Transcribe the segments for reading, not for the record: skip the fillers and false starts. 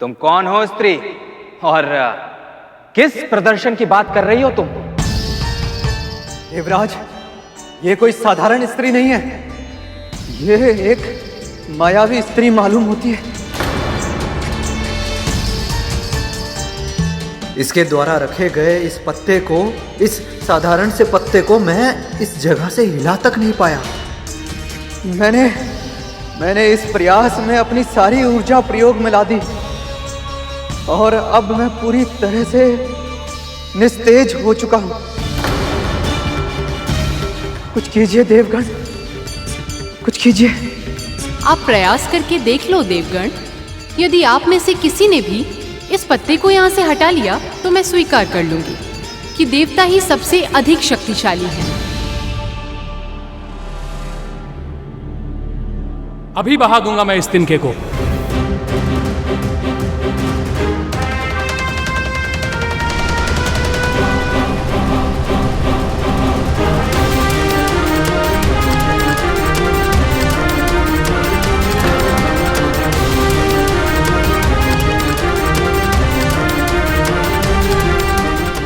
तुम कौन हो स्त्री और किस प्रदर्शन की बात कर रही हो तुम? देवराज, ये कोई साधारण स्त्री नहीं है। ये एक मायावी स्त्री मालूम होती है। इसके द्वारा रखे गए इस पत्ते को, इस साधारण से पत्ते को मैं इस जगह से हिला तक नहीं पाया। मैंने इस प्रयास में अपनी सारी ऊर्जा प्रयोग में ला दी और अब मैं पूरी तरह से निस्तेज हो चुका हूं। कुछ कीजिए देवगण, कुछ कीजिए। आप प्रयास करके देख लो देवगण। यदि आप में से किसी ने भी इस पत्ते को यहाँ से हटा लिया तो मैं स्वीकार कर लूंगी कि देवता ही सबसे अधिक शक्तिशाली है। अभी बहा दूंगा मैं इस तिनके को।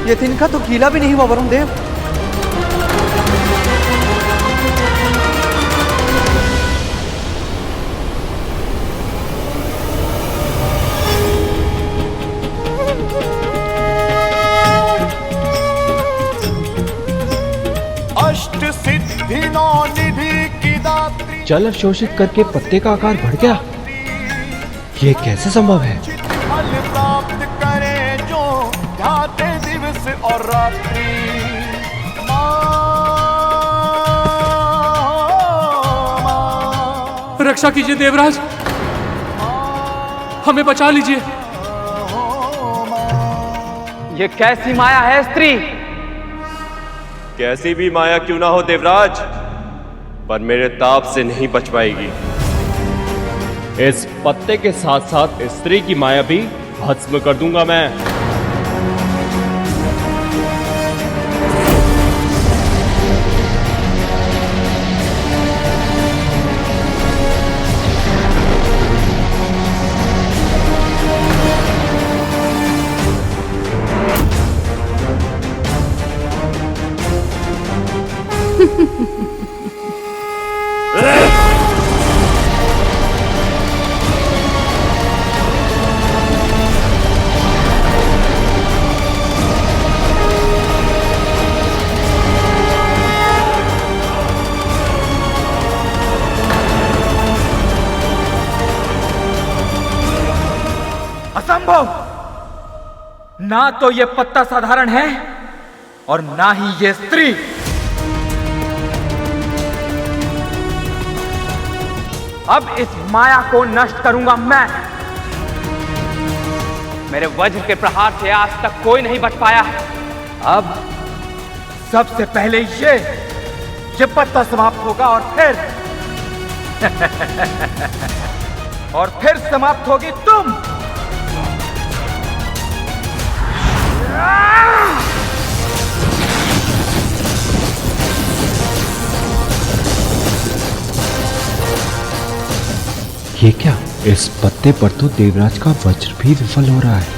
ये तिनका तो गीला भी नहीं हुआ वरुण देव। अष्ट सिद्धि नौ निधि की दात्री, जल अवशोषित करके पत्ते का आकार बढ़ गया। ये कैसे संभव है? फल प्राप्त करे जो ध्याते दिवस और रात्रि। रक्षा कीजिए देवराज, हमें बचा लीजिए। ये कैसी माया है स्त्री? कैसी भी माया क्यों ना हो देवराज, पर मेरे ताप से नहीं बच पाएगी। इस पत्ते के साथ साथ स्त्री की माया भी भस्म कर दूंगा मैं। असंभव! ना तो ये पत्ता साधारण है और ना ही ये स्त्री। अब इस माया को नष्ट करूंगा मैं। मेरे वज्र के प्रहार से आज तक कोई नहीं बच पाया। अब सबसे पहले ये पत्ता समाप्त होगा और फिर समाप्त होगी तुम। ये क्या? इस पत्ते पर तो देवराज का वज्र भी विफल हो रहा है।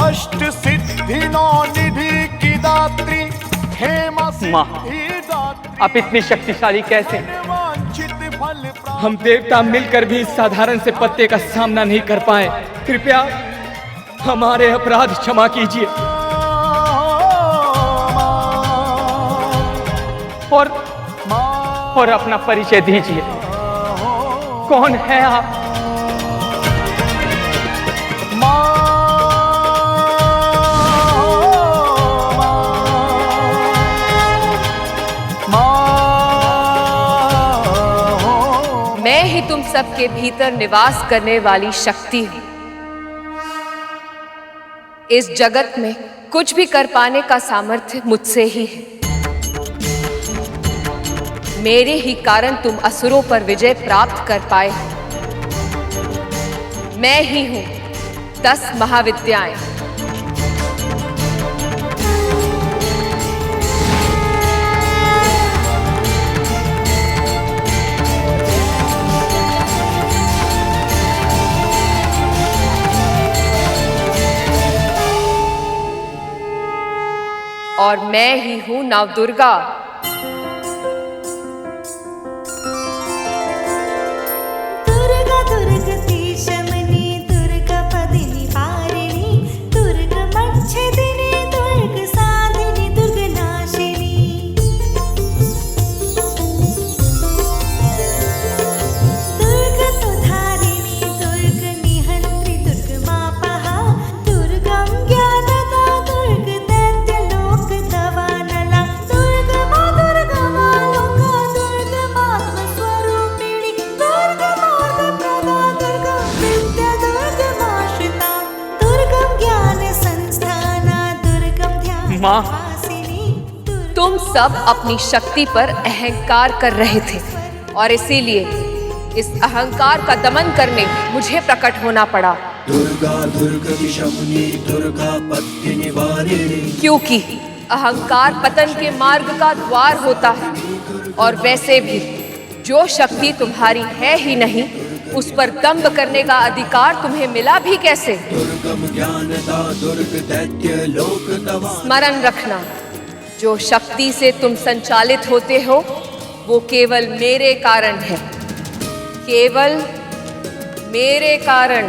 अष्ट सिद्धि नौ निधि की दात्री, माँ, आप इतनी शक्तिशाली कैसे? हम देवता मिलकर भी इस साधारण से पत्ते का सामना नहीं कर पाए। कृपया हमारे अपराध क्षमा कीजिए और अपना परिचय दीजिए। कौन है आप? मैं ही तुम सबके भीतर निवास करने वाली शक्ति हूं। इस जगत में कुछ भी कर पाने का सामर्थ्य मुझसे ही है। मेरे ही कारण तुम असुरों पर विजय प्राप्त कर पाए। मैं ही हूं 10 महाविद्याएं। और मैं ही हूं नवदुर्गा। दुर्गा दुर्गति शमनी दुर्गा पदिनी पारिणी दुर्ग मच्छदिनी दुर्ग साधिनी दुर्ग नाशिनी। दुर्ग तुधारिणी दुर्ग निहंत्री दुर्ग मापहा दुर्गम ज्ञानदा दुर्ग दैत्य लोक दवानला दुर्ग मा लोका दुर्ग मात्म स्वरूपिणी दुर्ग मार्ग प्रदा दुर्ग विद्या दुर्ग माश्रिता दुर्गम ज्ञान संस्थाना दुर्गम ध्यान माँ। वासिनी। तुम सब अपनी शक्ति पर अहंकार कर रहे थे और इसीलिए इस अहंकार का दमन करने मुझे प्रकट होना पड़ा। दुर्गा दुर्गति शमनी दुर्गा पत्य निवारिणी। क्योंकि अहंकार पतन के मार्ग का द्वार होता है और वैसे भी जो शक्ति तुम्हारी है ही नहीं उस पर दंभ करने का अधिकार तुम्हें मिला भी कैसे? दुर्गम ज्ञानदा दुर्ग दैत्य लोक दवा। स्मरण रखना, जो शक्ति से तुम संचालित होते हो वो केवल मेरे कारण है, केवल मेरे कारण।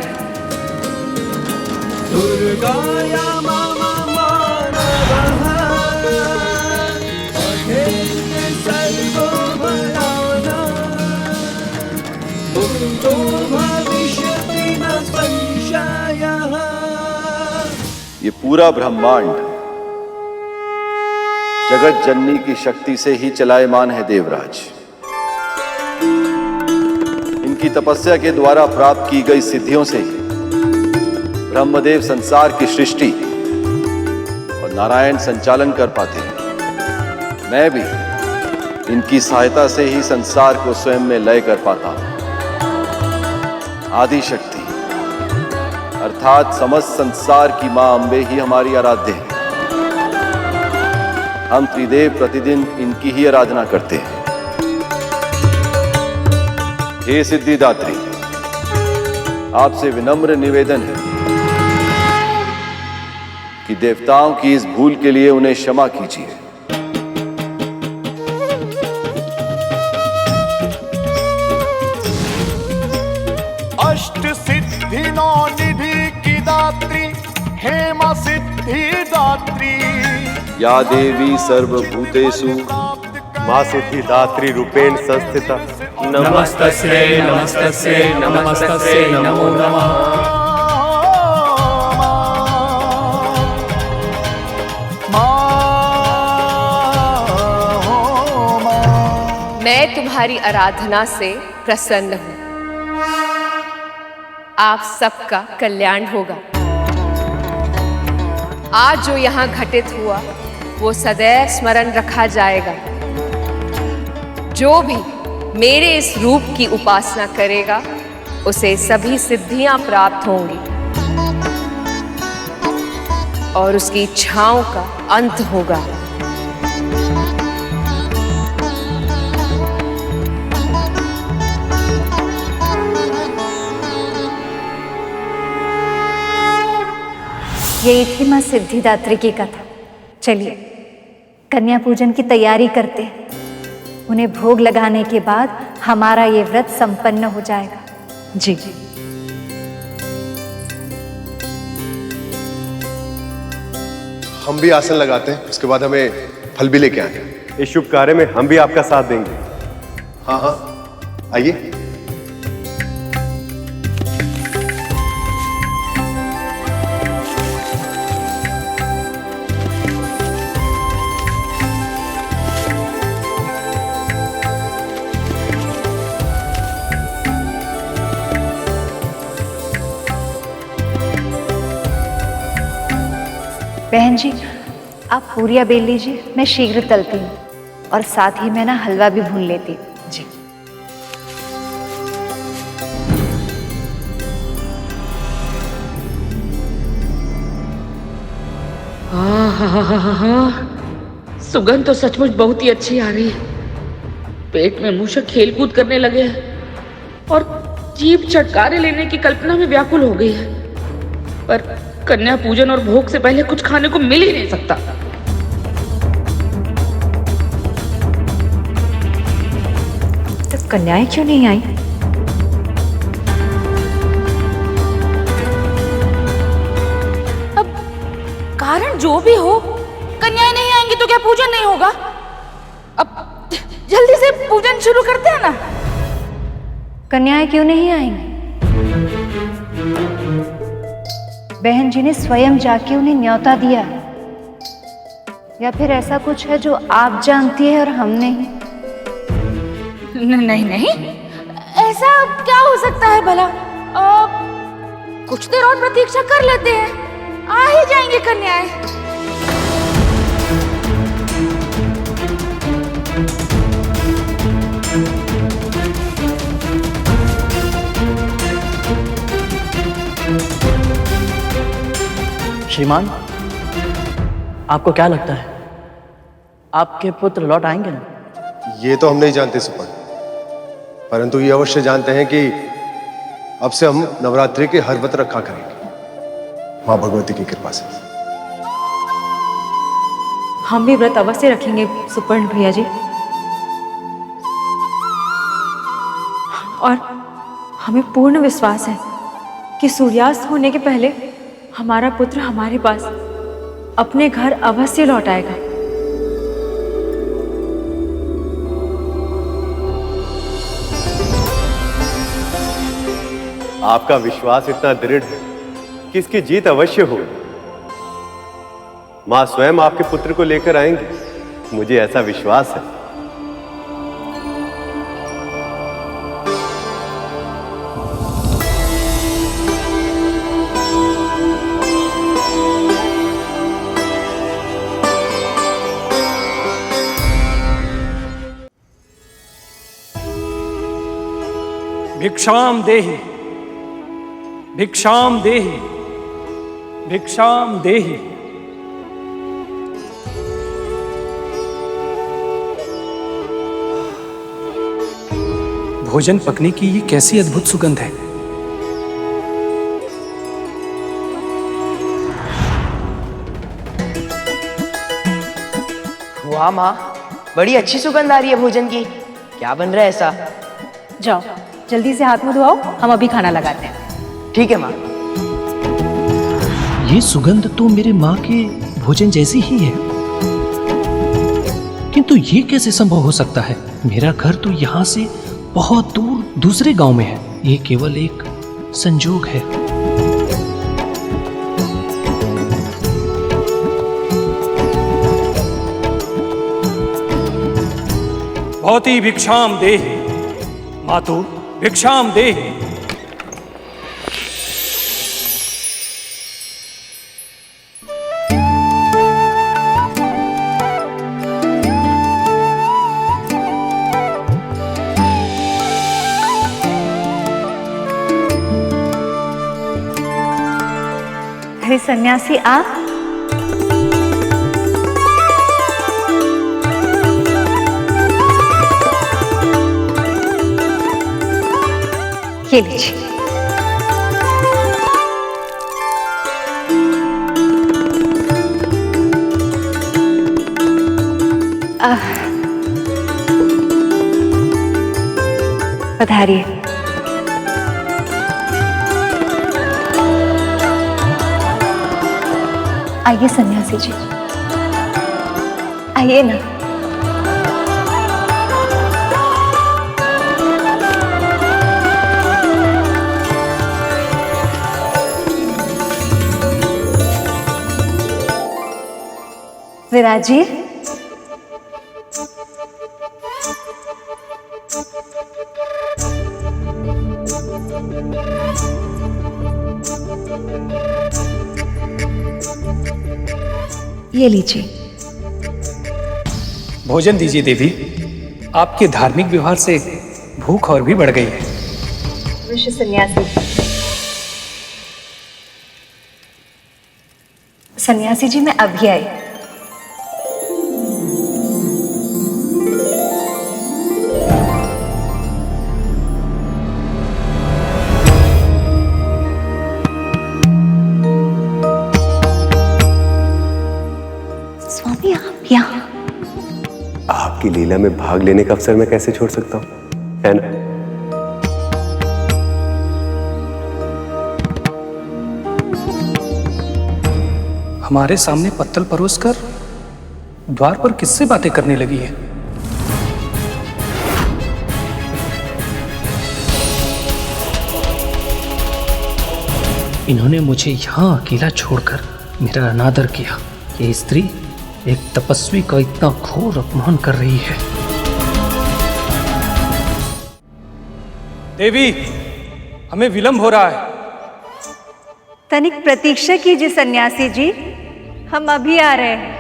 दुर्गाया मामा मानवः अहेय सर्वो भयानः मुक्तो भविष्यति न संशयः। ये पूरा ब्रह्मांड जगत जननी की शक्ति से ही चलायमान है देवराज। इनकी तपस्या के द्वारा प्राप्त की गई सिद्धियों से ही ब्रह्मदेव संसार की सृष्टि और नारायण संचालन कर पाते हैं। मैं भी इनकी सहायता से ही संसार को स्वयं में लय कर पाता हूं। आदि शक्ति अर्थात समस्त संसार की मां अंबे ही हमारी आराध्य है। हम त्रिदेव प्रतिदिन इनकी ही आराधना करते हैं। हे सिद्धिदात्री, आपसे विनम्र निवेदन है कि देवताओं की इस भूल के लिए उन्हें क्षमा कीजिए। अष्ट सिद्धि नौ निधि की दात्री हेमा सिद्धिदात्री। या देवी सर्वभूतेषु माँ सिद्धिदात्री रूपेण संस्थिता नमस्तस्यै नमस्तस्यै नमस्तस्यै नमो नमः। मैं तुम्हारी आराधना से प्रसन्न हूँ। आप सबका कल्याण होगा। आज जो यहाँ घटित हुआ वो सदैव स्मरण रखा जाएगा। जो भी मेरे इस रूप की उपासना करेगा उसे सभी सिद्धियां प्राप्त होंगी और उसकी इच्छाओं का अंत होगा। यही थी माँ सिद्धिदात्री की कथा। चलिए कन्या पूजन की तैयारी करते हैं। उन्हें भोग लगाने के बाद हमारा ये व्रत संपन्न हो जाएगा। जी हम भी आसन लगाते हैं, उसके बाद हमें फल भी लेके आएंगे। इस शुभ कार्य में हम भी आपका साथ देंगे। हाँ हाँ आइए। बहन जी आप पूरियां बेल लीजिए, मैं शीघ्र तलती हूँ। और साथ ही मैं ना हलवा भी भून लेती। जी। सुगंध तो सचमुच बहुत ही अच्छी आ रही है। पेट में मूषक खेल कूद करने लगे हैं और जीभ चटकारे लेने की कल्पना में व्याकुल हो गई है। पर कन्या पूजन और भोग से पहले कुछ खाने को मिल ही नहीं सकता। तो कन्याएं क्यों नहीं आई? अब कारण जो भी हो, कन्याएं नहीं आएंगी तो क्या पूजन नहीं होगा? अब जल्दी से पूजन शुरू करते हैं ना। कन्याएं क्यों नहीं आएंगी? बहन जी ने स्वयं जाके उन्हें न्योता दिया, या फिर ऐसा कुछ है जो आप जानती है और हम नहीं? नहीं नहीं, ऐसा क्या हो सकता है भला? कुछ देर और प्रतीक्षा कर लेते हैं, आ ही जाएंगे कन्याएं। श्रीमान, आपको क्या लगता है आपके पुत्र लौट आएंगे ना? ये तो हम नहीं जानते सुपर्ण, परंतु ये अवश्य जानते हैं कि अब से हम नवरात्रि के हर व्रत रखा करेंगे मां भगवती की कृपा से। हम भी व्रत अवश्य रखेंगे सुपर्ण भैया जी, और हमें पूर्ण विश्वास है कि सूर्यास्त होने के पहले हमारा पुत्र हमारे पास अपने घर अवश्य लौट आएगा। आपका विश्वास इतना दृढ़ है कि इसकी जीत अवश्य हो। मां स्वयं आपके पुत्र को लेकर आएंगे, मुझे ऐसा विश्वास है। भिक्षाम देहि, भिक्षाम देहि, भिक्षाम देहि। भोजन पकने की ये कैसी अद्भुत सुगंध है। वाह माँ, बड़ी अच्छी सुगंध आ रही है भोजन की। क्या बन रहा है ऐसा? जाओ जल्दी से हाथ मुंह धुआओ, हम अभी खाना लगाते हैं। ठीक है माँ। ये सुगंध तो मेरे माँ के भोजन जैसी ही है, किंतु ये कैसे संभव हो सकता है? मेरा घर तो यहाँ से बहुत दूर दूसरे गांव में है। ये केवल एक संजोग है। भवती भिक्षाम देहि, मातु भिक्षाम देहि। अरे सन्यासी आप, ये लीजिए। पधारिए। आइए सन्यासी जी, आइए ना। विराजिए। ये लीजिए। भोजन दीजिए देवी। आपके धार्मिक व्यवहार से भूख और भी बढ़ गई है। ऋषि सन्यासी। सन्यासी जी, मैं अभी आई। स्वामी, आप यहाँ? आपकी लीला में भाग लेने का अवसर मैं कैसे छोड़ सकता हूँ, है ना? हमारे सामने पत्तल परोसकर द्वार पर किससे बातें करने लगी है? इन्होंने मुझे यहाँ अकेला छोड़कर मेरा अनादर किया। ये स्त्री एक तपस्वी का इतना घोर अपमान कर रही है। देवी, हमें विलंब हो रहा है। तनिक प्रतीक्षा कीजिए सन्यासी जी, हम अभी आ रहे हैं।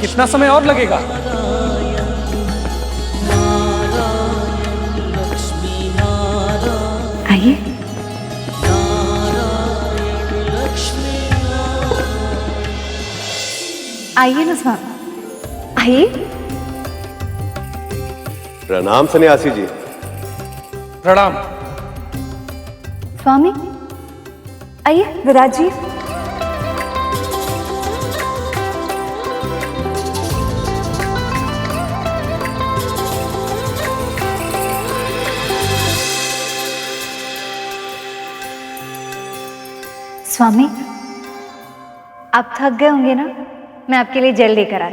कितना समय और लगेगा? आइए। आइए ना स्वामी, आइए। प्रणाम सन्यासी जी। प्रणाम। स्वामी आइए, विराज जी। स्वामी, आप थक गए होंगे ना, मैं आपके लिए जल लेकर आई।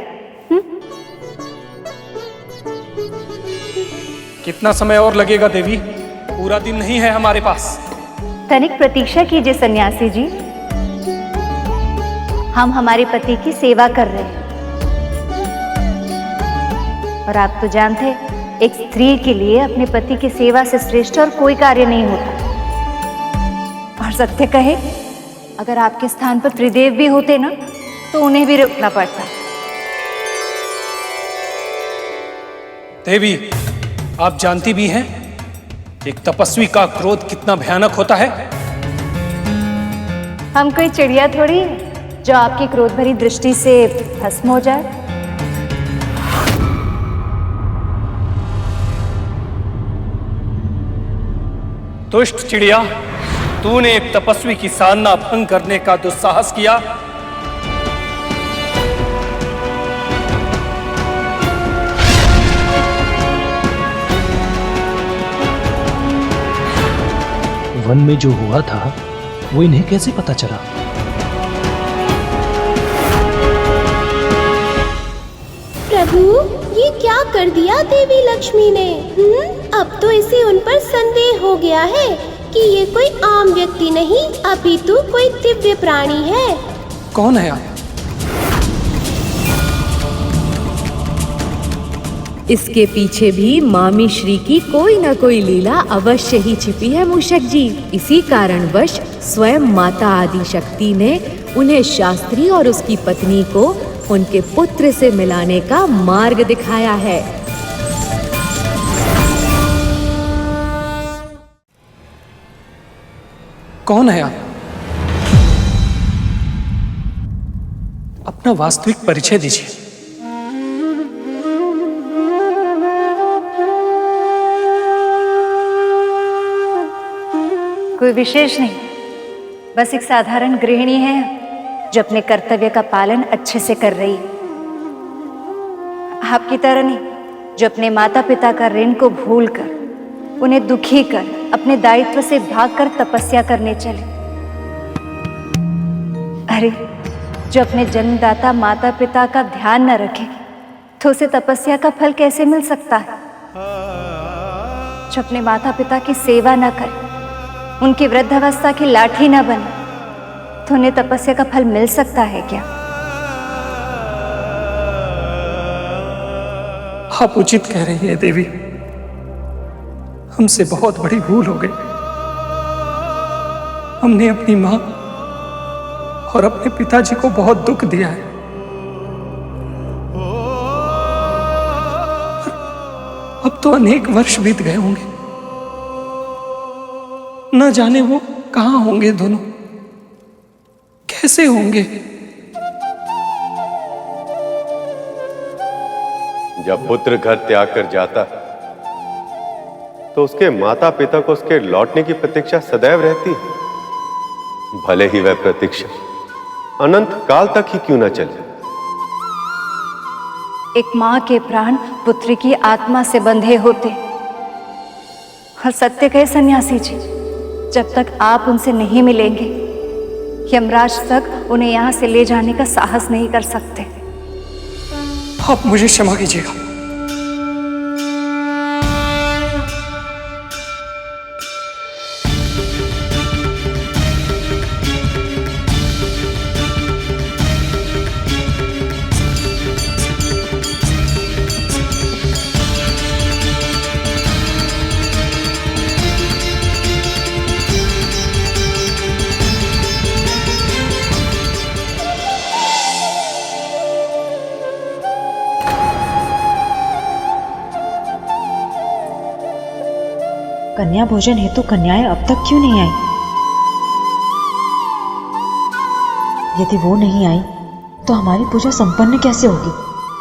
कितना समय और लगेगा देवी? पूरा दिन नहीं है हमारे पास। तनिक प्रतीक्षा कीजिए सन्यासी जी, हम हमारे पति की सेवा कर रहे हैं। और आप तो जानते हैं, एक स्त्री के लिए अपने पति की सेवा से श्रेष्ठ और कोई कार्य नहीं होता। और सत्य कहे, अगर आपके स्थान पर त्रिदेव भी होते ना, तो उन्हें भी रुकना पड़ता। देवी, आप जानती भी हैं एक तपस्वी का क्रोध कितना भयानक होता है। हम कोई चिड़िया थोड़ी है जो आपकी क्रोध भरी दृष्टि से भस्म हो जाए। दुष्ट चिड़िया, तूने एक तपस्वी की साधना भंग करने का दुस्साहस किया। वन में जो हुआ था वो इन्हें कैसे पता चला? प्रभु, ये क्या कर दिया देवी लक्ष्मी ने? अब तो इसे उन पर संदेह हो गया है कि ये कोई आम व्यक्ति नहीं, अपितु कोई दिव्य प्राणी है। कौन है आप? इसके पीछे भी मामी श्री की कोई न कोई लीला अवश्य ही छिपी है मूषक जी। इसी कारणवश स्वयं माता आदि शक्ति ने उन्हें शास्त्री और उसकी पत्नी को उनके पुत्र से मिलाने का मार्ग दिखाया है। कौन है आप? अपना वास्तविक परिचय दीजिए। कोई विशेष नहीं, बस एक साधारण गृहिणी है जो अपने कर्तव्य का पालन अच्छे से कर रही है। आपकी तरह नहीं, जो अपने माता पिता का ऋण को भूलकर, उन्हें दुखी कर, अपने दायित्व से भागकर तपस्या करने चले। अरे, जो अपने जन्मदाता माता पिता का ध्यान न रखे तो उसे तपस्या का फल कैसे मिल सकता है? जो अपने माता पिता की सेवा न करे, उनकी वृद्धावस्था की लाठी न बने, तो उन्हें तपस्या का फल मिल सकता है क्या? आप उचित कह रही हैं देवी, हमसे बहुत बड़ी भूल हो गई। हमने अपनी मां और अपने पिताजी को बहुत दुख दिया है। अब तो अनेक वर्ष बीत गए होंगे, न जाने वो कहां होंगे दोनों, कैसे होंगे। जब पुत्र घर त्याग कर जाता तो उसके माता पिता को उसके लौटने की प्रतीक्षा सदैव रहती है, भले ही वह प्रतीक्षा अनंत काल तक ही क्यों न चले। एक मां के प्राण पुत्री की आत्मा से बंधे होते। और सत्य कहे सन्यासी जी, जब तक आप उनसे नहीं मिलेंगे, यमराज तक उन्हें यहां से ले जाने का साहस नहीं कर सकते। आप मुझे क्षमा कीजिएगा। कन्या भोजन हेतु कन्याएं अब तक क्यों नहीं आई? यदि वो नहीं आई तो हमारी पूजा संपन्न कैसे होगी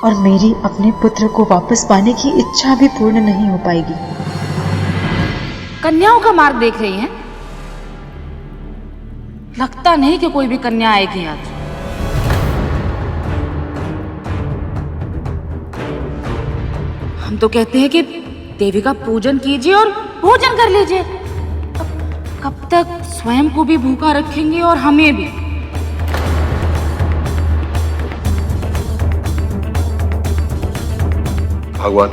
और मेरी अपने पुत्र को वापस पाने की इच्छा भी पूर्ण नहीं हो पाएगी। कन्याओं का मार्ग देख रही हैं? लगता नहीं कि कोई भी कन्या आएगी आज। हम तो कहते हैं कि देवी का पूजन कीजिए और भोजन कर लीजिए। कब तक स्वयं को भी भूखा रखेंगे और हमें भी। भगवान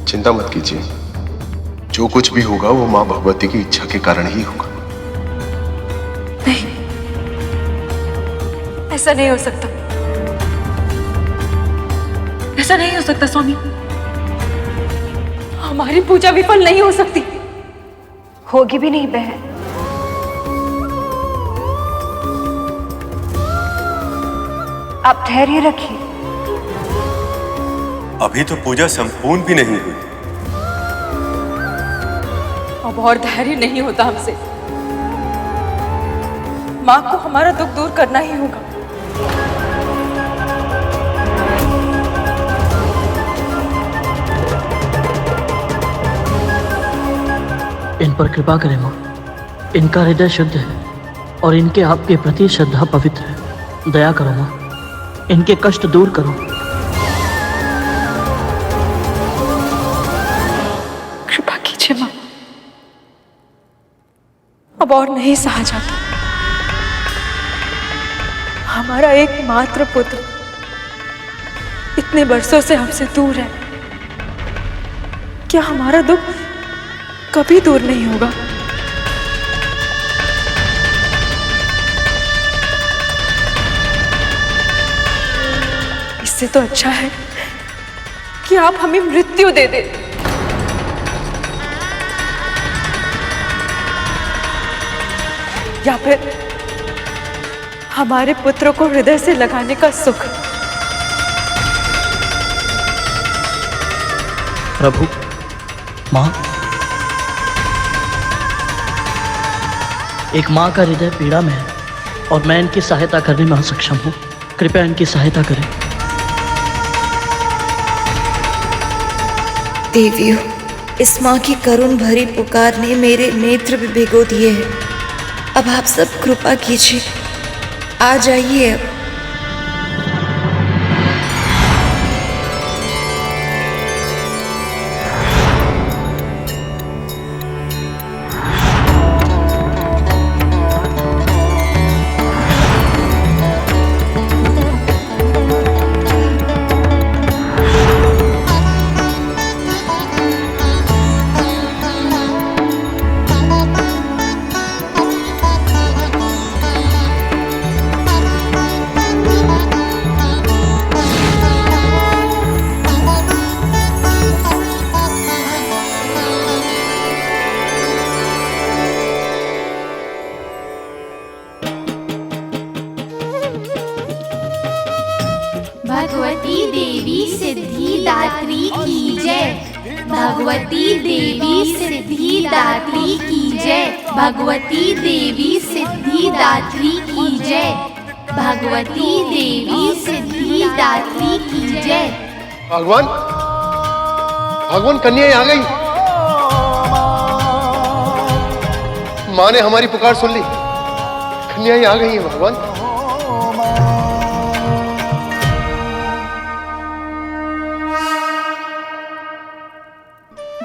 चिंता मत कीजिए, जो कुछ भी होगा वो मां भगवती की इच्छा के कारण ही होगा। नहीं, ऐसा नहीं हो सकता, ऐसा नहीं हो सकता स्वामी। हमारी पूजा विफल नहीं हो सकती। होगी भी नहीं बहन। आप धैर्य रखिए। अभी तो पूजा संपूर्ण भी नहीं हुई। अब और धैर्य नहीं होता हमसे। मां को हमारा दुख दूर करना ही होगा। इन पर कृपा करें मां। इनका हृदय शुद्ध है और इनके आपके प्रति श्रद्धा पवित्र है। दया करो मां, इनके कष्ट दूर करो। कृपा कीजिए मां, अब और नहीं सहा जाता। हमारा एकमात्र पुत्र इतने वर्षों से हमसे दूर है। क्या हमारा दुख कभी दूर नहीं होगा? इससे तो अच्छा है कि आप हमें मृत्यु दे दें। या फिर हमारे पुत्र को हृदय से लगाने का सुख। प्रभु, मां, एक मां का हृदय पीड़ा में है और मैं इनकी सहायता करने में असक्षम हूं। कृपया इनकी सहायता करें। देवियों, इस मां की करुण भरी पुकार ने मेरे नेत्र भी भिगो दिए हैं। अब आप सब कृपा कीजिए, आ जाइए अब। भगवती देवी सिद्धि दात्री की जय। भगवती देवी सिद्धि दात्री की जय। भगवती देवी सिद्धि दात्री की जय। भगवान, भगवान कन्या आ गई। माँ ने हमारी पुकार सुन ली, कन्या आ गई है भगवान।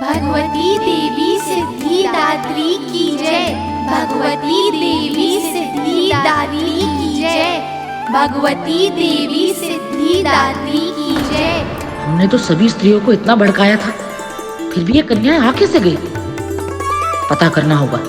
भगवती देवी सिद्धि दात्री की जय। भगवती देवी सिद्धि दात्री की जय। भगवती देवी सिद्धि दात्री की जय। हमने तो सभी स्त्रियों को इतना भड़काया था, फिर भी ये कन्याएं आ कैसे गई? पता करना होगा।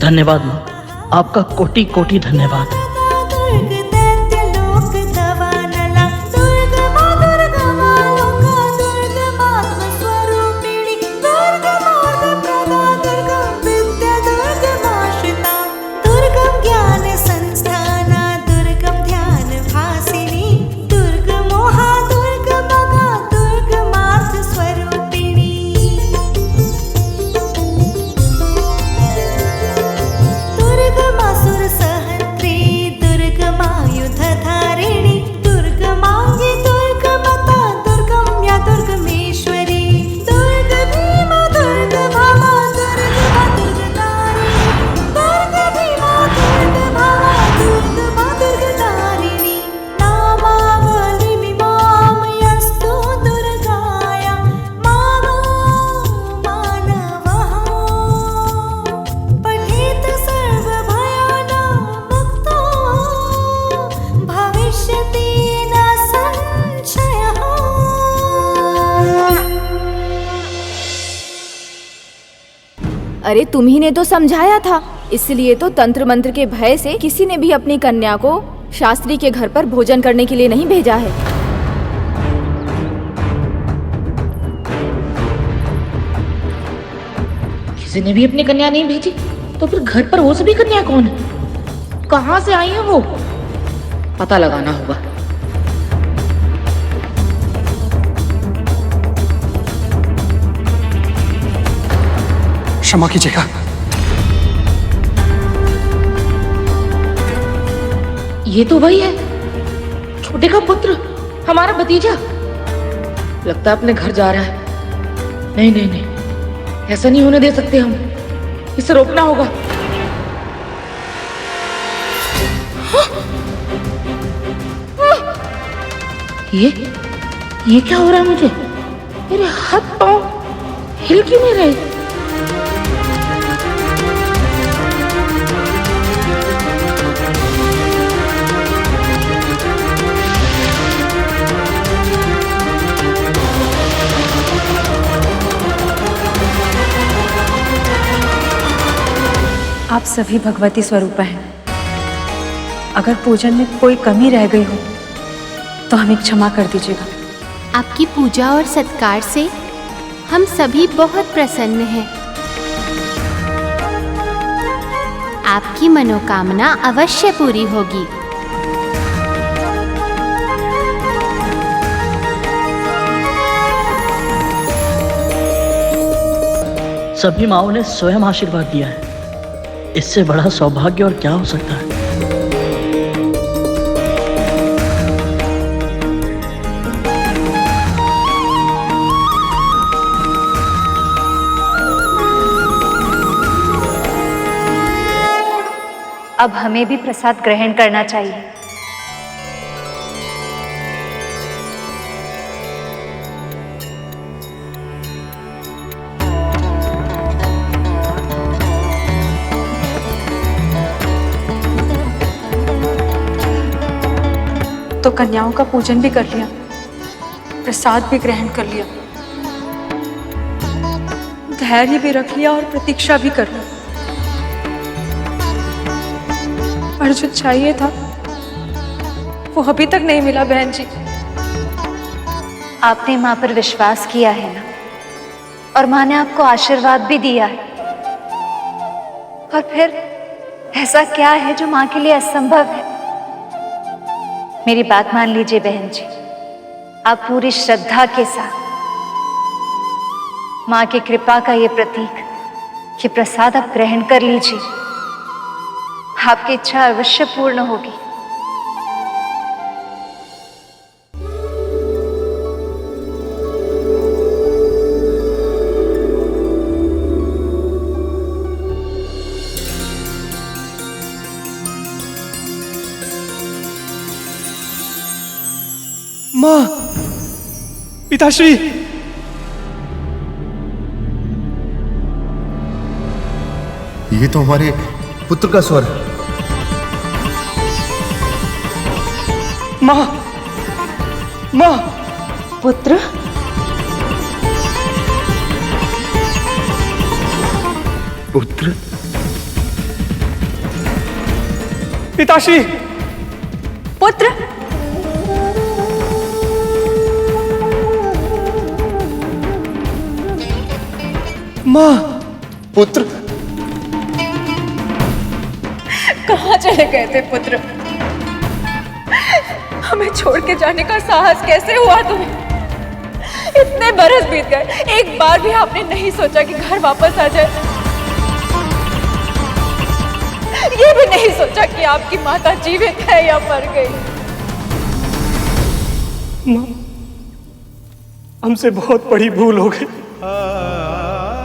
धन्यवाद माँ, आपका कोटि कोटि धन्यवाद। अरे तुम्ही ने तो समझाया था, इसलिए तो तंत्र मंत्र के भय से किसी ने भी अपनी कन्या को शास्त्री के घर पर भोजन करने के लिए नहीं भेजा है। किसी ने भी अपनी कन्या नहीं भेजी, तो फिर घर पर वो सभी कन्या कौन है? कहाँ से आई है वो? पता लगाना होगा। क्षमा कीजिएगा। ये तो वही है, छोटे का पुत्र, हमारा भतीजा। लगता है अपने घर जा रहा है। नहीं नहीं नहीं, ऐसा नहीं होने दे सकते हम, इसे रोकना होगा। ये क्या हो रहा है मुझे? मेरे हाथ पांव हिल क्यों नहीं रहे? आप सभी भगवती स्वरूप हैं। अगर पूजन में कोई कमी रह गई हो तो हमें क्षमा कर दीजिएगा। आपकी पूजा और सत्कार से हम सभी बहुत प्रसन्न हैं। आपकी मनोकामना अवश्य पूरी होगी। सभी माँओं ने स्वयं आशीर्वाद दिया है, इससे बड़ा सौभाग्य और क्या हो सकता है। अब हमें भी प्रसाद ग्रहण करना चाहिए। तो कन्याओं का पूजन भी कर लिया, प्रसाद भी ग्रहण कर लिया, धैर्य भी रख लिया और प्रतीक्षा भी कर ली, पर जो चाहिए था वो अभी तक नहीं मिला। बहन जी, आपने माँ पर विश्वास किया है ना, और माँ ने आपको आशीर्वाद भी दिया है, और फिर ऐसा क्या है जो माँ के लिए असंभव है? मेरी बात मान लीजिए बहन जी, आप पूरी श्रद्धा के साथ माँ की कृपा का ये प्रतीक, ये प्रसाद आप ग्रहण कर लीजिए। आपकी इच्छा अवश्य पूर्ण होगी। माँ, पिताश्री, ये तो हमारे पुत्र का स्वर है। माँ, माँ, पुत्र, पुत्र, पिताश्री, पुत्र, माँ, पुत्र, कहाँ चले गए थे पुत्र? हमें छोड़ के जाने का साहस कैसे हुआ तुम्हें? इतने बरस बीत गए, एक बार भी आपने नहीं सोचा कि घर वापस आ जाए? ये भी नहीं सोचा कि आपकी माता जीवित है या मर गई? माँ, हमसे बहुत बड़ी भूल हो गई,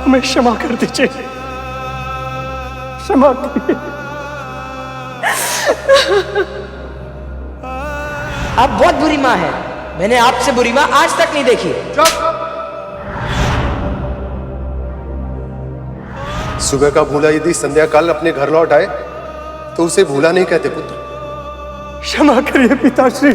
हमें क्षमा कर दीजिए, क्षमा कीजिए। आप बहुत बुरी माँ है, मैंने आपसे बुरी माँ आज तक नहीं देखी। सुबह का भूला यदि संध्या काल अपने घर लौट आए तो उसे भूला नहीं कहते पुत्र। क्षमा करिए पिताश्री।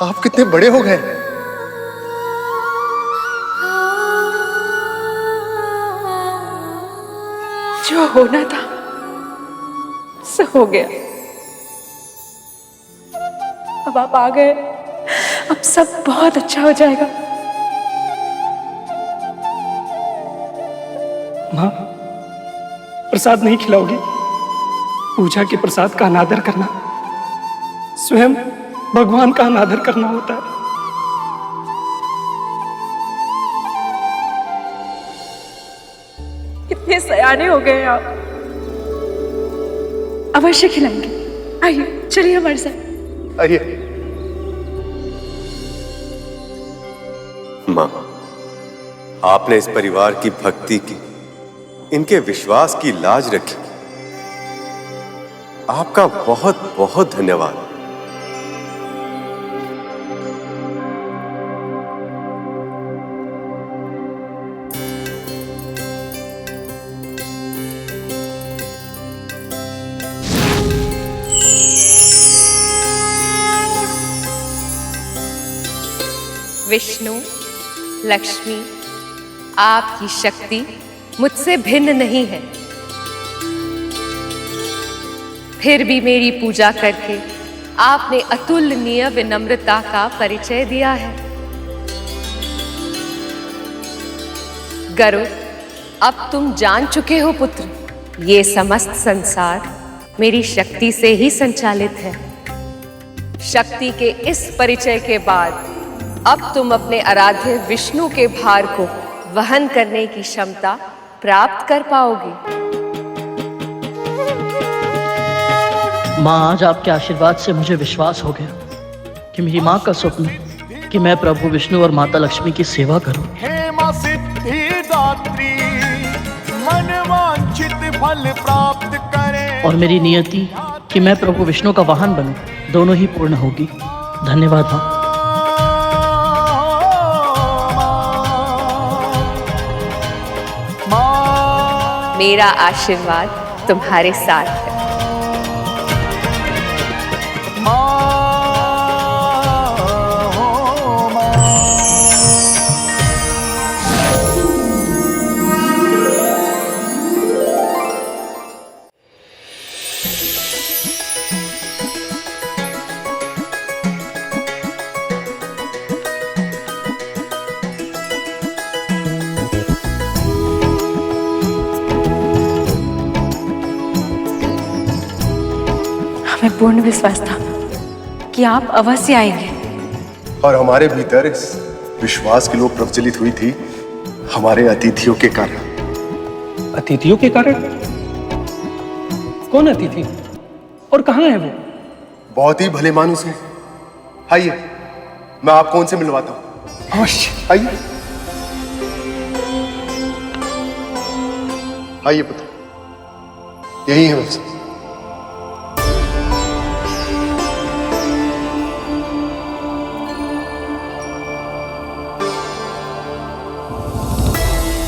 आप कितने बड़े हो गए। जो होना था सो हो गया। अब आप आ गए, अब सब बहुत अच्छा हो जाएगा। माँ, प्रसाद नहीं खिलाओगी? पूजा के प्रसाद का अनादर करना स्वयं भगवान का अनादर करना होता है। कितने सयाने हो गए आप। अवश्य खिलाएंगे, आइए चलिए हमारे साथ। आइए। माँ, आपने इस परिवार की भक्ति की, इनके विश्वास की लाज रखी, आपका बहुत बहुत धन्यवाद। विष्णु, लक्ष्मी, आपकी शक्ति मुझसे भिन्न नहीं है, फिर भी मेरी पूजा करके आपने अतुलनीय विनम्रता का परिचय दिया है। गरुड़, अब तुम जान चुके हो पुत्र, ये समस्त संसार मेरी शक्ति से ही संचालित है। शक्ति के इस परिचय के बाद अब तुम अपने आराध्य विष्णु के भार को वहन करने की क्षमता प्राप्त कर पाओगे। माँ, आज आपके आशीर्वाद से मुझे विश्वास हो गया कि मेरी माँ का स्वप्न कि मैं प्रभु विष्णु और माता लक्ष्मी की सेवा करूं, हेमा सिद्धिदात्री, मन वांछित फल प्राप्त करे, और मेरी नियति कि मैं प्रभु विष्णु का वाहन बनूं, दोनों ही पूर्ण होगी। धन्यवाद माँ। मेरा आशीर्वाद तुम्हारे साथ है। हमें पूर्ण विश्वास था कि आप अवश्य आएंगे। और हमारे भीतर इस विश्वास की लो प्रज्वलित हुई थी हमारे अतिथियों के कारण। अतिथियों के कारण? कौन अतिथि और कहाँ है वो? बहुत ही भले मानुस हैं। आइए, मैं आपको उनसे मिलवाता हूँ। अवश्य। आइए आइए पुत्र, यही है वत्स।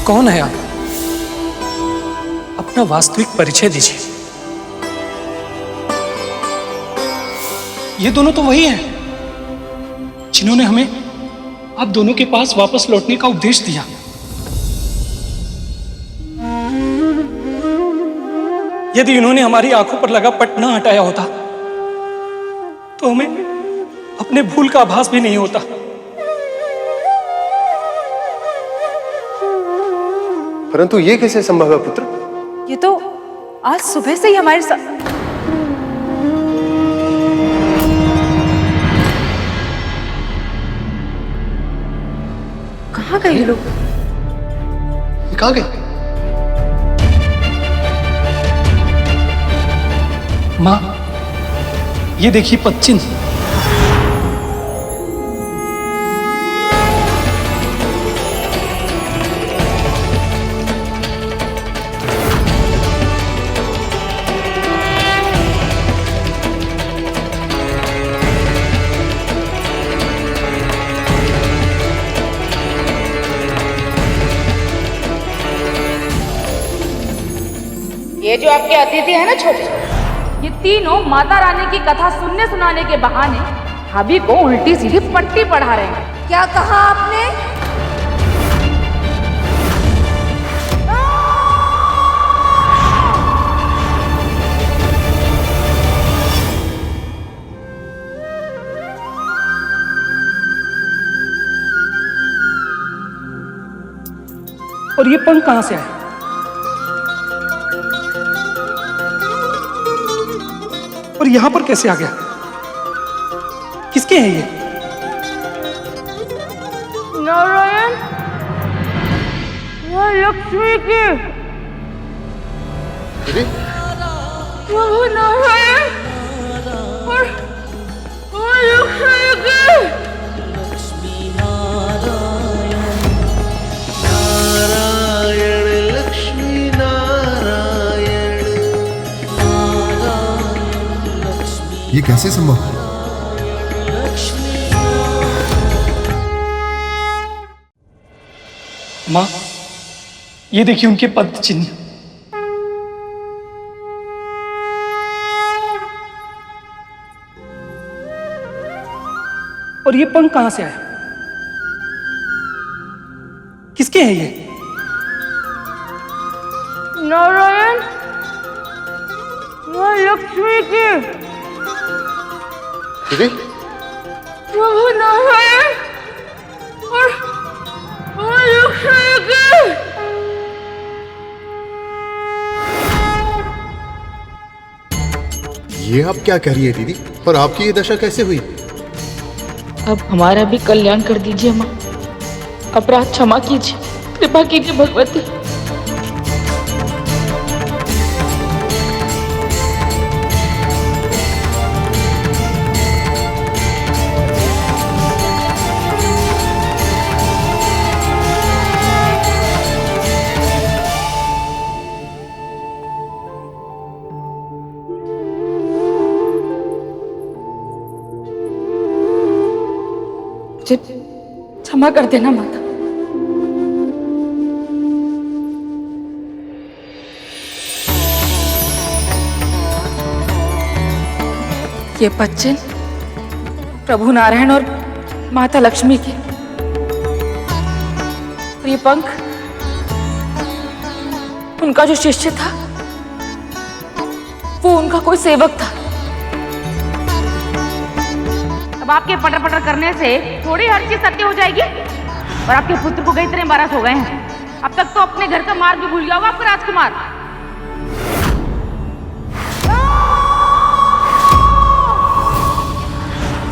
कौन है आप? अपना वास्तविक परिचय दीजिए। ये दोनों तो वही हैं जिन्होंने हमें आप दोनों के पास वापस लौटने का उपदेश दिया। यदि इन्होंने हमारी आंखों पर लगा पट न हटाया होता तो हमें अपने भूल का आभास भी नहीं होता। परंतु ये कैसे संभव है पुत्र? ये तो आज सुबह से ही हमारे साथ। कहाँ गए ये लोग? कहाँ गए? माँ, ये देखिए पदचिन्ह। ये जो आपके अतिथि है ना छोटे, ये तीनों माता रानी की कथा सुनने सुनाने के बहाने भाभी को उल्टी सीधी पट्टी पढ़ा रहे हैं। क्या कहा आपने? और ये पंख कहां से आया? और यहां पर कैसे आ गया? किसके हैं ये? नारायण, यह लक्ष्मी के। प्रभु नारायण और लक्ष्मी के। ये कैसे संभव है? माँ, ये देखिए उनके पद चिन्ह। और ये पंख कहां से आया? किसके हैं ये? नारायण, यह लक्ष्मी के। प्रभु नारायण और लक्ष्मी के। ये आप क्या कह रही है दीदी? और आपकी ये दशा कैसे हुई? अब हमारा भी कल्याण कर दीजिए माँ। अपराध क्षमा कीजिए, कृपा कीजिए भगवती। क्षमा कर देना माता। ये पच्चीन प्रभु नारायण और माता लक्ष्मी के, और ये पंख उनका जो शिष्य था, वो उनका कोई सेवक था। अब आपके पटर पटर करने से थोड़ी हर चीज सत्य हो जाएगी। और आपके पुत्र को कई तरह बारस हो गए हैं। अब तक तो अपने घर का मार्ग भी भूल गया होगा आपका राजकुमार।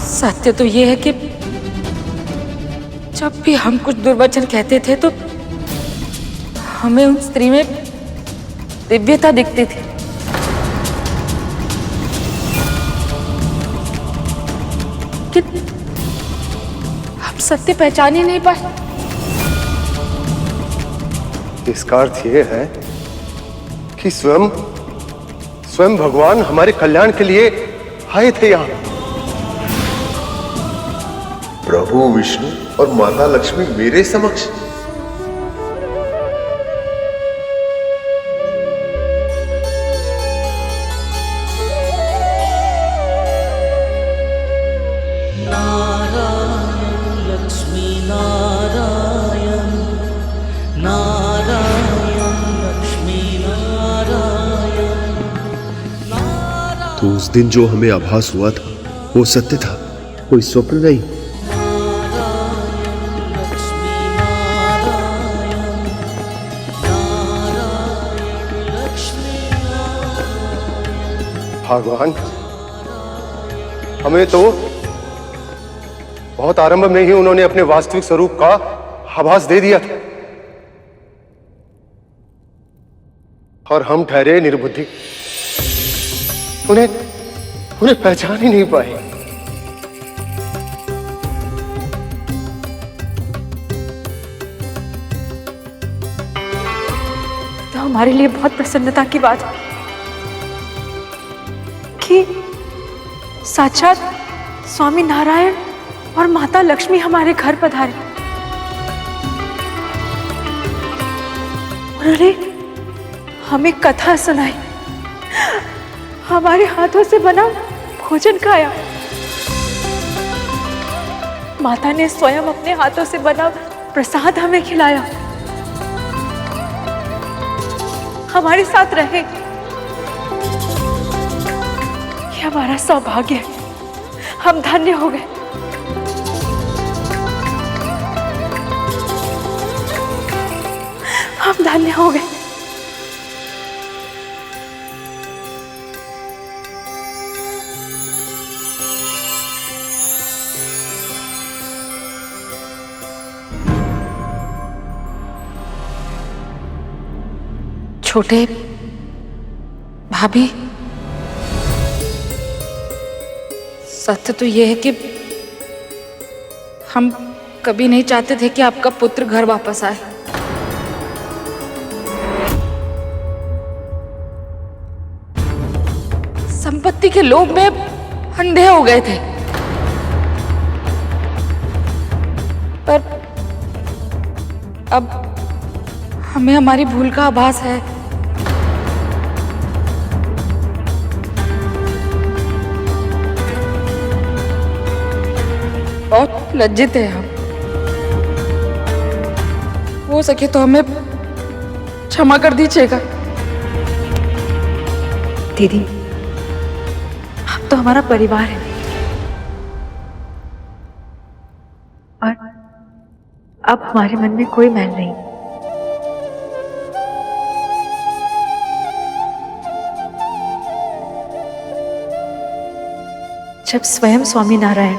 सत्य तो ये है कि जब भी हम कुछ दुर्वचन कहते थे तो हमें उन स्त्री में दिव्यता दिखती थी। कि हम सत्य पहचान ही नहीं पाए। इसका अर्थ ये है कि स्वयं भगवान हमारे कल्याण के लिए आए थे यहाँ। प्रभु विष्णु और माता लक्ष्मी मेरे समक्ष। तो उस दिन जो हमें आभास हुआ था वो सत्य था, कोई स्वप्न नहीं। भगवान, हमें तो बहुत आरंभ में ही उन्होंने अपने वास्तविक स्वरूप का आभास दे दिया था और हम ठहरे निर्बुद्धि, उन्हें पहचान ही नहीं पाए। तो हमारे लिए बहुत प्रसन्नता की बात है कि साक्षात स्वामी नारायण और माता लक्ष्मी हमारे घर पधारे। उन्होंने हमें कथा सुनाई, हमारे हाथों से बना भोजन खाया। माता ने स्वयं अपने हाथों से बना प्रसाद हमें खिलाया, हमारे साथ रहे। ये हमारा सौभाग्य है, हम धन्य हो गए। हम धन्य हो गए। छोटे भाभी, सत्य तो यह है कि हम कभी नहीं चाहते थे कि आपका पुत्र घर वापस आए। संपत्ति के लोभ में अंधे हो गए थे, पर अब हमें हमारी भूल का आभास है। बहुत लज्जित है हम। हो सके तो हमें क्षमा कर दीजिएगा। दीदी, आप तो हमारा परिवार है और अब हमारे मन में कोई मैल नहीं। जब स्वयं स्वामी नारायण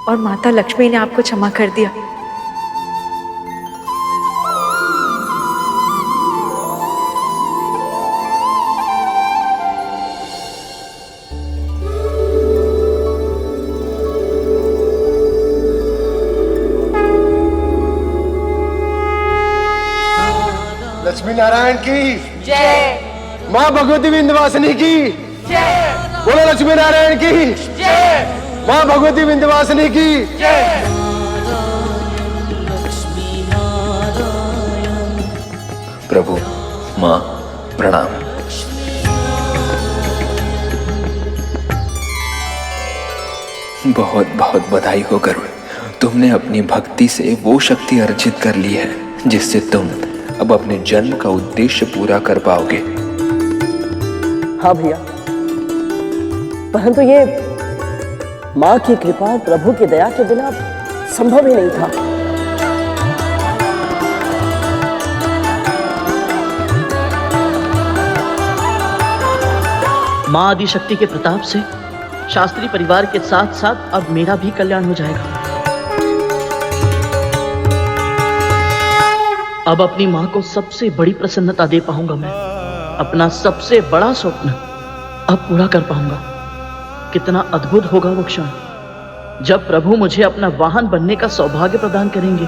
और माता लक्ष्मी ने आपको क्षमा कर दिया, लक्ष्मी नारायण की जय, माँ भगवती विंध्यवासिनी की जय, बोलो लक्ष्मी नारायण की जय, माँ भगवती विंध्यवासिनी की जय। प्रभु, माँ प्रणाम। बहुत बहुत बधाई हो गरुड़। तुमने अपनी भक्ति से वो शक्ति अर्जित कर ली है जिससे तुम अब अपने जन्म का उद्देश्य पूरा कर पाओगे। हाँ भैया, परंतु ये माँ की कृपा और प्रभु की दया के बिना संभव ही नहीं था। माँ आदिशक्ति के प्रताप से शास्त्री परिवार के साथ साथ अब मेरा भी कल्याण हो जाएगा। अब अपनी माँ को सबसे बड़ी प्रसन्नता दे पाऊंगा। मैं अपना सबसे बड़ा स्वप्न अब पूरा कर पाऊंगा। कितना अद्भुत होगा वो क्षण जब प्रभु मुझे अपना वाहन बनने का सौभाग्य प्रदान करेंगे।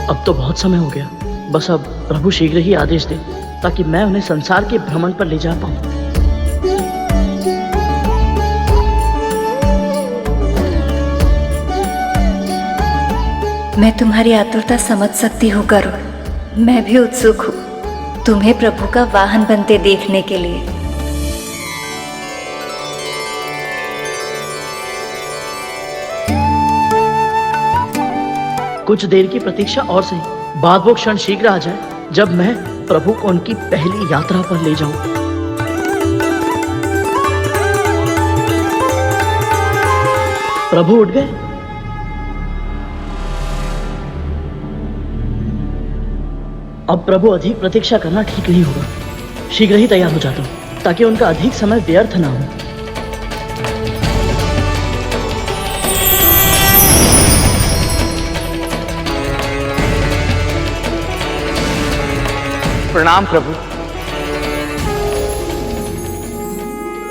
अब तो बहुत समय हो गया, बस अब प्रभु शीघ्र ही आदेश दे ताकि मैं उन्हें संसार के भ्रमण पर ले जा पाऊं। मैं तुम्हारी आतुरता समझ सकती हूँ गरुड़। मैं भी उत्सुक हूँ तुम्हें प्रभु का वाहन बनते देखने के लिए। कुछ देर की प्रतीक्षा और सही, बाद वो क्षण शीघ्र आ जाए जब मैं प्रभु को उनकी पहली यात्रा पर ले जाऊं। प्रभु उठ गए? अब प्रभु अधिक प्रतीक्षा करना ठीक नहीं होगा। शीघ्र ही तैयार हो जाता हूं ताकि उनका अधिक समय व्यर्थ ना हो। प्रणाम प्रभु।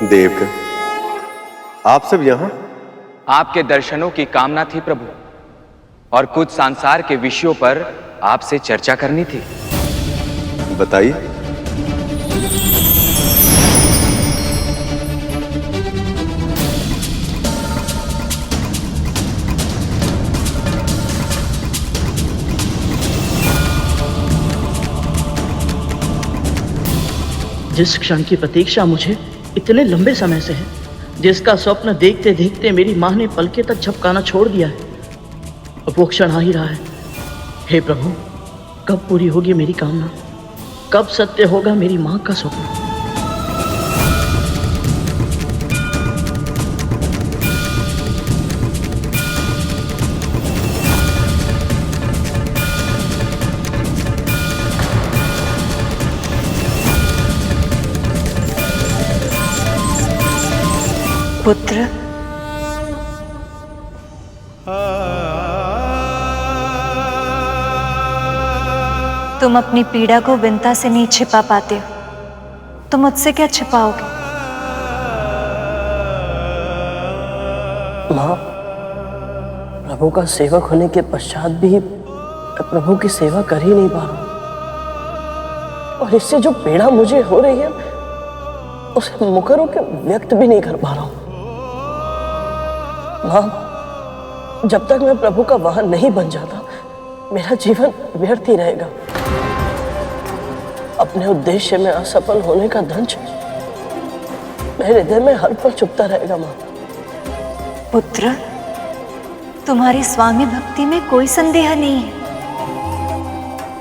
देवगण, आप सब यहाँ? आपके दर्शनों की कामना थी प्रभु, और कुछ संसार के विषयों पर आपसे चर्चा करनी थी। बताइए। जिस क्षण की प्रतीक्षा मुझे इतने लंबे समय से है, जिसका स्वप्न देखते देखते मेरी माँ ने पलके तक झपकाना छोड़ दिया है, अब वो क्षण आ ही रहा है। हे प्रभु, कब पूरी होगी मेरी कामना? कब सत्य होगा मेरी माँ का स्वप्न? पुत्र, तुम अपनी पीड़ा को विनता से नहीं छिपा पाते हो, तो मुझसे क्या छिपाओगे? माँ, प्रभु का सेवक होने के पश्चात भी मैं प्रभु की सेवा कर ही नहीं पा रहा हूँ, और इससे जो पीड़ा मुझे हो रही है उसे मुखर होकर व्यक्त भी नहीं कर पा रहा हूँ। माँ, जब तक मैं प्रभु का वाहन नहीं बन जाता, मेरा जीवन व्यर्थ ही रहेगा। अपने उद्देश्य में असफल होने का दंश मेरे हृदय में हर पल चुभता रहेगा। माँ, पुत्र, तुम्हारी स्वामी भक्ति में कोई संदेह नहीं है।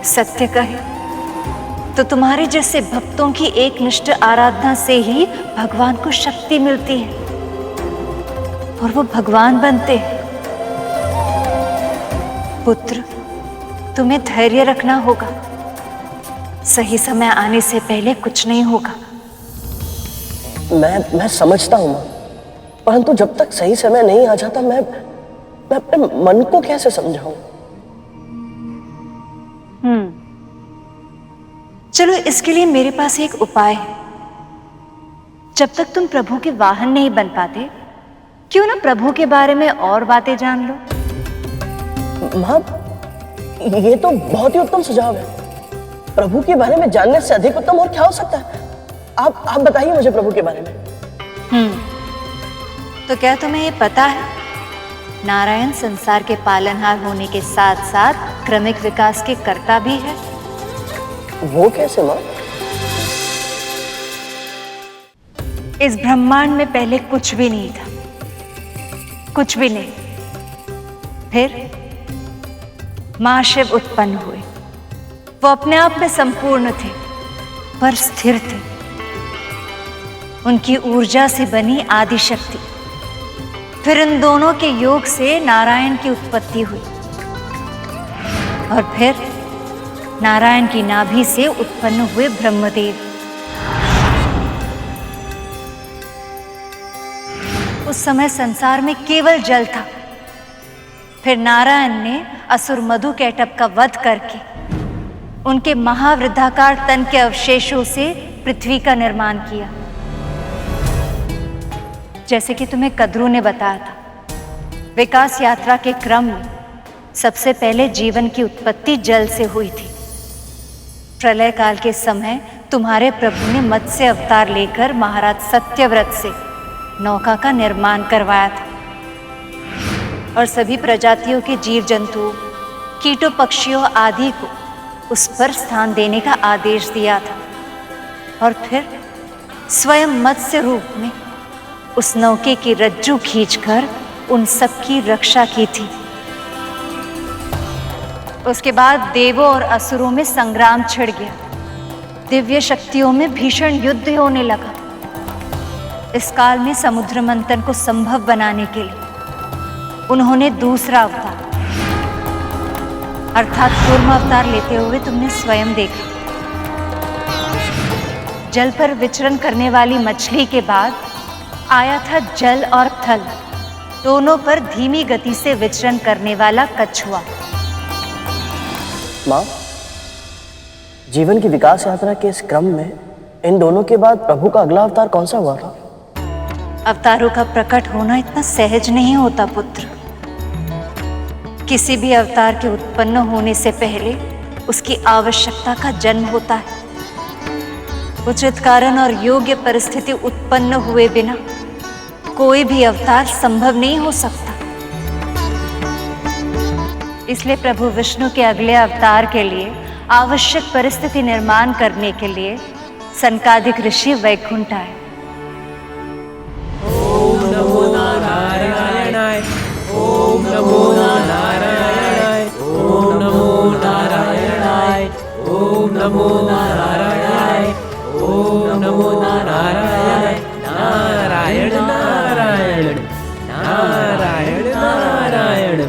सत्य कहे तो तुम्हारे जैसे भक्तों की एकनिष्ठ आराधना से ही भगवान को शक्ति मिलती है और वो भगवान बनते हैं। पुत्र, तुम्हें धैर्य रखना होगा। सही समय आने से पहले कुछ नहीं होगा। मैं समझता हूँ माँ, परंतु जब तक सही समय नहीं आ जाता मैं अपने मन को कैसे समझाऊं? चलो, इसके लिए मेरे पास एक उपाय है। जब तक तुम प्रभु के वाहन नहीं बन पाते, क्यों ना प्रभु के बारे में और बातें जान लो। माँ, ये तो बहुत ही उत्तम सुझाव है। प्रभु के बारे में जानने से अधिक उत्तम और क्या हो सकता है? आप बताइए मुझे प्रभु के बारे में। तो क्या तुम्हें ये पता है, नारायण संसार के पालनहार होने के साथ साथ क्रमिक विकास के कर्ता भी है। वो कैसे माँ? इस ब्रह्मांड में पहले कुछ भी नहीं था, कुछ भी नहीं। फिर महाशिव उत्पन्न हुए। वो अपने आप में संपूर्ण थे पर स्थिर थे। उनकी ऊर्जा से बनी आदि शक्ति, फिर इन दोनों के योग से नारायण की उत्पत्ति हुई और फिर नारायण की नाभि से उत्पन्न हुए ब्रह्मदेव। उस समय संसार में केवल जल था। फिर नारायण ने असुर मधुकैटभ का वध करके उनके महावृद्धाकार तन के अवशेषों से पृथ्वी का निर्माण किया। जैसे कि तुम्हें कद्रू ने बताया था, विकास यात्रा के क्रम में सबसे पहले जीवन की उत्पत्ति जल से हुई थी। प्रलय काल के समय तुम्हारे प्रभु ने मत्स्य अवतार लेकर महाराज सत्यव्रत से नौका का निर्माण करवाया था और सभी प्रजातियों के जीव जंतुओं, कीटों, पक्षियों आदि को उस पर स्थान देने का आदेश दिया था और फिर स्वयं मत्स्य रूप में उस नौके की रज्जू खींचकर उन सब की रक्षा की थी। उसके बाद देवों और असुरों में संग्राम छिड़ गया। दिव्य शक्तियों में भीषण युद्ध होने लगा। इस काल में समुद्र मंथन को संभव बनाने के लिए उन्होंने दूसरा अवतार अर्थात कूर्म अवतार लेते हुए तुमने स्वयं देखा। जल पर विचरण करने वाली मछली के बाद आया था जल और थल दोनों पर धीमी गति से विचरण करने वाला कछुआ। माँ, जीवन की विकास यात्रा के इस क्रम में इन दोनों के बाद प्रभु का अगला अवतार कौन सा हुआ था? अवतारों का प्रकट होना इतना सहज नहीं होता पुत्र। किसी भी अवतार के उत्पन्न होने से पहले उसकी आवश्यकता का जन्म होता है। उचित कारण और योग्य परिस्थिति उत्पन्न हुए बिना कोई भी अवतार संभव नहीं हो सकता। इसलिए प्रभु विष्णु के अगले अवतार के लिए आवश्यक परिस्थिति निर्माण करने के लिए सनकादिक ऋषि वैकुंठ आए। ओम नमो नारायणाय, ओम नमो नारायणाय, ओम नमो नारायणाय, ओम नमो नारायणाय, ओम नमो नारायणाय, नारायण नारायण नारायण नारायण,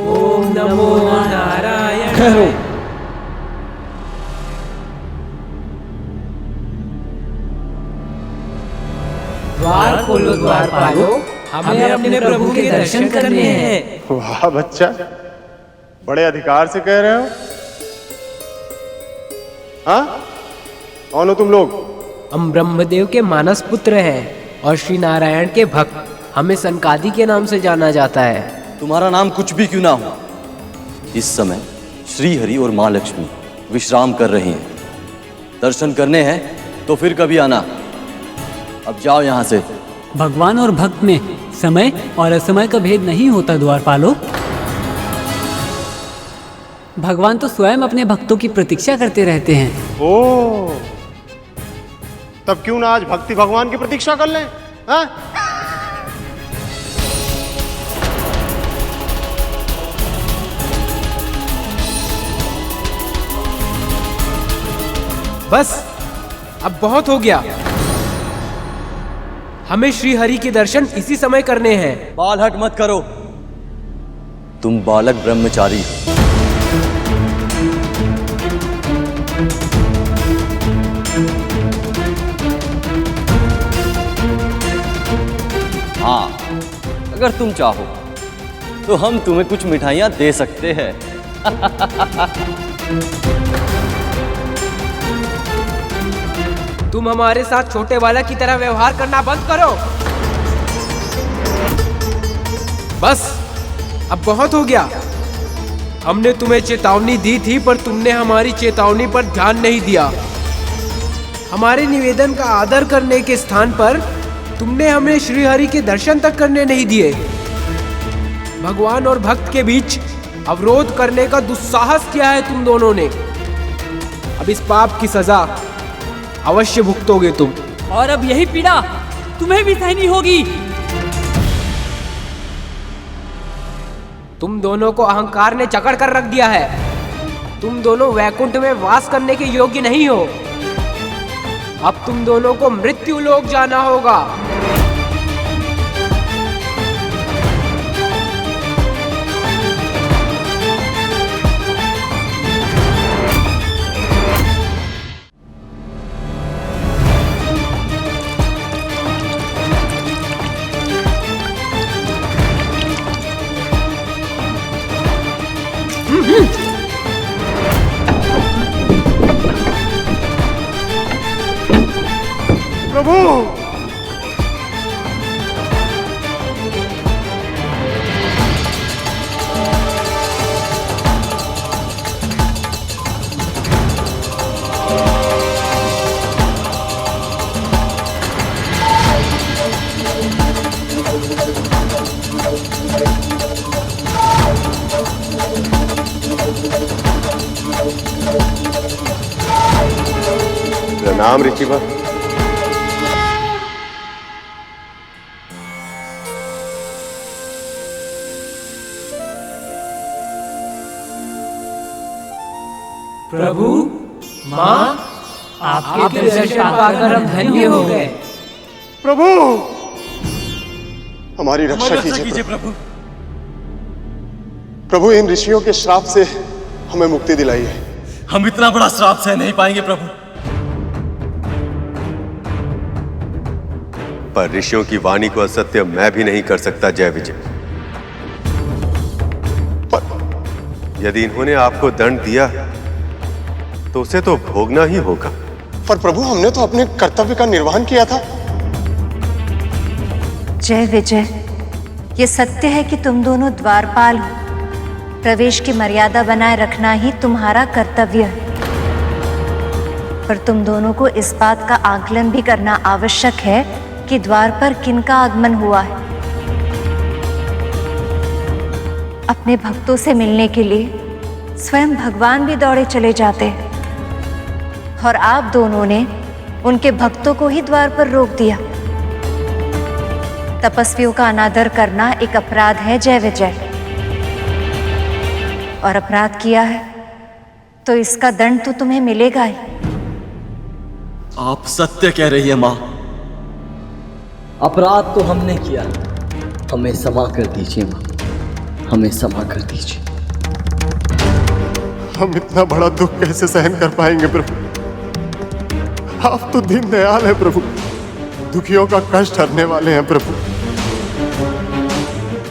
ओम नमो नारायण। द्वार खोलो द्वारपालो, हमें अपने प्रभु के दर्शन करने हैं। वाह बच्चा, बड़े अधिकार से कह रहे हो। हाँ, कौन हो तुम लोग? हम ब्रह्मदेव के मानस पुत्र हैं और श्री नारायण के भक्त। हमें सनकादि के नाम से जाना जाता है। तुम्हारा नाम कुछ भी क्यों ना हो, इस समय श्री हरि और माँ लक्ष्मी विश्राम कर रही हैं। दर्शन करने हैं तो फिर कभी आना। अब जाओ यहाँ से। भगवान और भक्त में समय और असमय का भेद नहीं होता द्वारपालो। भगवान तो स्वयं अपने भक्तों की प्रतीक्षा करते रहते हैं। ओ, तब क्यों ना आज भक्ति भगवान की प्रतीक्षा कर लें? हाँ? बस अब बहुत हो गया। हमें श्री हरि के दर्शन इसी समय करने हैं। बालहट मत करो, तुम बालक ब्रह्मचारी। हाँ, अगर तुम चाहो तो हम तुम्हें कुछ मिठाइयां दे सकते हैं। तुम हमारे साथ छोटे बालक की तरह व्यवहार करना बंद करो। बस अब बहुत हो गया। हमने तुम्हें चेतावनी दी थी पर तुमने हमारी चेतावनी पर ध्यान नहीं दिया। हमारे निवेदन का आदर करने के स्थान पर तुमने हमें श्रीहरि के दर्शन तक करने नहीं दिए। भगवान और भक्त के बीच अवरोध करने का दुस्साहस किया है तुम दोनों ने। अब इस पाप की सजा अवश्य भुगतोगे तुम। और अब यही पीड़ा तुम्हें भी सहनी होगी। तुम दोनों को अहंकार ने जकड़ कर रख दिया है। तुम दोनों वैकुंठ में वास करने के योग्य नहीं हो। अब तुम दोनों को मृत्यु लोक जाना होगा। प्रभु, प्रणाम ऋषिवर। प्रभु, माँ, आपके दर्शन पाकर हम धन्य हो गए। प्रभु, हमारी रक्षा कीजिए प्रभु। प्रभु, इन ऋषियों के श्राप से हमें मुक्ति दिलाई है। हम इतना बड़ा श्राप सह नहीं पाएंगे प्रभु। पर ऋषियों की वाणी को असत्य मैं भी नहीं कर सकता जय विजय। पर यदि इन्होंने आपको दंड दिया तो उसे तो भोगना ही होगा। पर प्रभु, हमने तो अपने कर्तव्य का निर्वहन किया था। जय विजय, ये सत्य है कि तुम दोनों द्वारपाल हो। प्रवेश की मर्यादा बनाए रखना ही तुम्हारा कर्तव्य है। पर तुम दोनों को इस बात का आकलन भी करना आवश्यक है कि द्वार पर किनका आगमन हुआ है। अपने भक्तों से मिलने के लिए स्वयं भगवान भी दौड़े चले जाते हैं, और आप दोनों ने उनके भक्तों को ही द्वार पर रोक दिया। तपस्वियों का अनादर करना एक अपराध है जय विजय, और अपराध किया है तो इसका दंड तो तुम्हें मिलेगा ही। आप सत्य कह रही है माँ। अपराध तो हमने किया, हमें क्षमा कर दीजिए माँ, हमें क्षमा कर दीजिए। हम इतना बड़ा दुख कैसे सहन कर पाएंगे प्रभु? आप तो दीन दयाल है प्रभु, दुखियों का कष्ट हरने वाले हैं प्रभु।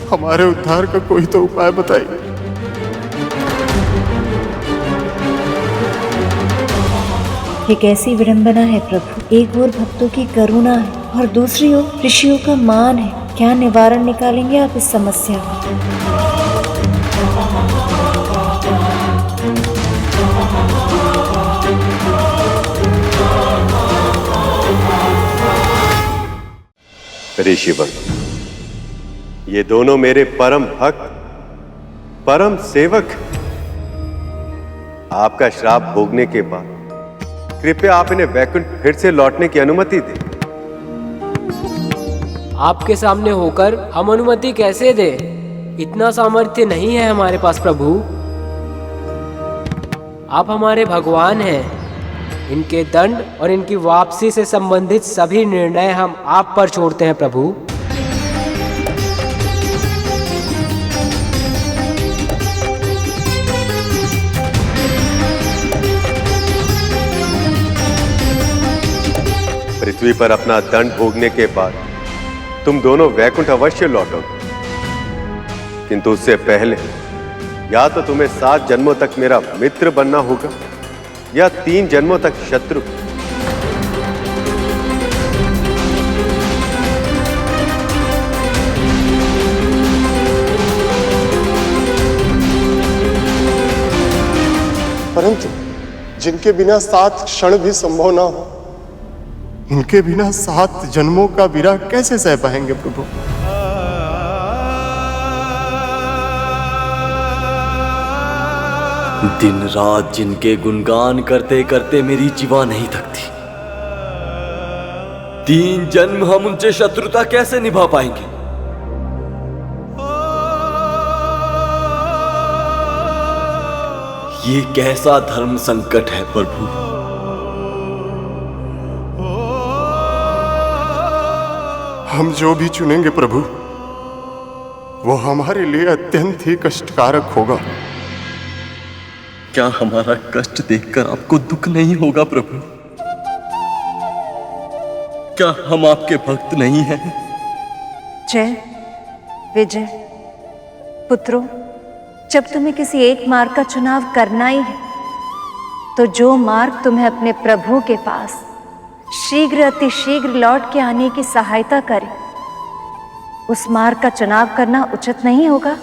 हमारे उद्धार का कोई तो उपाय बताइए। ये कैसी विडंबना है प्रभु। एक ओर भक्तों की करुणा है और दूसरी ओर ऋषियों का मान है। क्या निवारण निकालेंगे आप इस समस्या का? ऋषिवर, ये दोनों मेरे परम भक्त, परम सेवक। आपका श्राप भोगने के बाद कृपया आप इन्हें वैकुंठ फिर से लौटने की अनुमति दें। आपके सामने होकर हम अनुमति कैसे दें? इतना सामर्थ्य नहीं है हमारे पास प्रभु। आप हमारे भगवान हैं। इनके दंड और इनकी वापसी से संबंधित सभी निर्णय हम आप पर छोड़ते हैं प्रभु। पृथ्वी पर अपना दंड भोगने के बाद तुम दोनों वैकुंठ अवश्य लौटोगे, किंतु उससे पहले या तो तुम्हें 7 जन्मों तक मेरा मित्र बनना होगा या 3 जन्मों तक शत्रु। परंतु जिनके बिना 7 क्षण भी संभव ना हो, इनके बिना 7 जन्मों का विरह कैसे सह पाएंगे प्रभु? दिन रात जिनके गुणगान करते करते मेरी जीवा नहीं थकती, 3 जन्म हम उनसे शत्रुता कैसे निभा पाएंगे? ये कैसा धर्म संकट है प्रभु? हम जो भी चुनेंगे प्रभु, वो हमारे लिए अत्यंत ही कष्टकारक होगा। क्या हमारा कष्ट देखकर आपको दुख नहीं होगा प्रभु? क्या हम आपके भक्त नहीं हैं? जय विजय पुत्रों, जब तुम्हें किसी एक मार्ग का चुनाव करना ही है, तो जो मार्ग तुम्हें अपने प्रभु के पास शीघ्र अति शीघ्र लौट के आने की सहायता करे, उस मार्ग का चुनाव करना उचित नहीं होगा?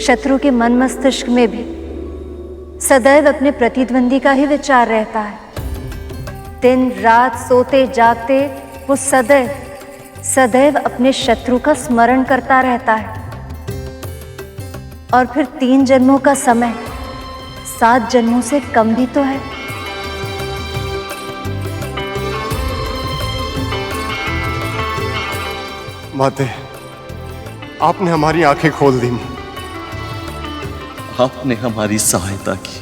शत्रु के मन मस्तिष्क में भी सदैव अपने प्रतिद्वंदी का ही विचार रहता है। दिन रात सोते जागते वो सदैव अपने शत्रु का स्मरण करता रहता है। और फिर 3 जन्मों का समय 7 जन्मों से कम भी तो है। माते, आपने हमारी आंखें खोल दी। आपने हमारी सहायता की,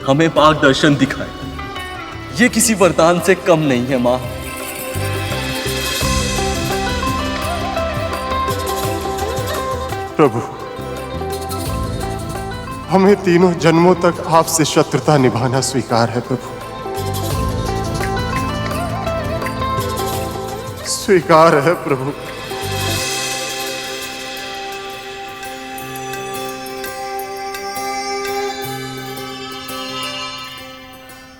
हमें मार्गदर्शन दिखाए, ये किसी वरदान से कम नहीं है मां। प्रभु, हमें 3 जन्मों तक आपसे शत्रुता निभाना स्वीकार है प्रभु, स्वीकार है प्रभु।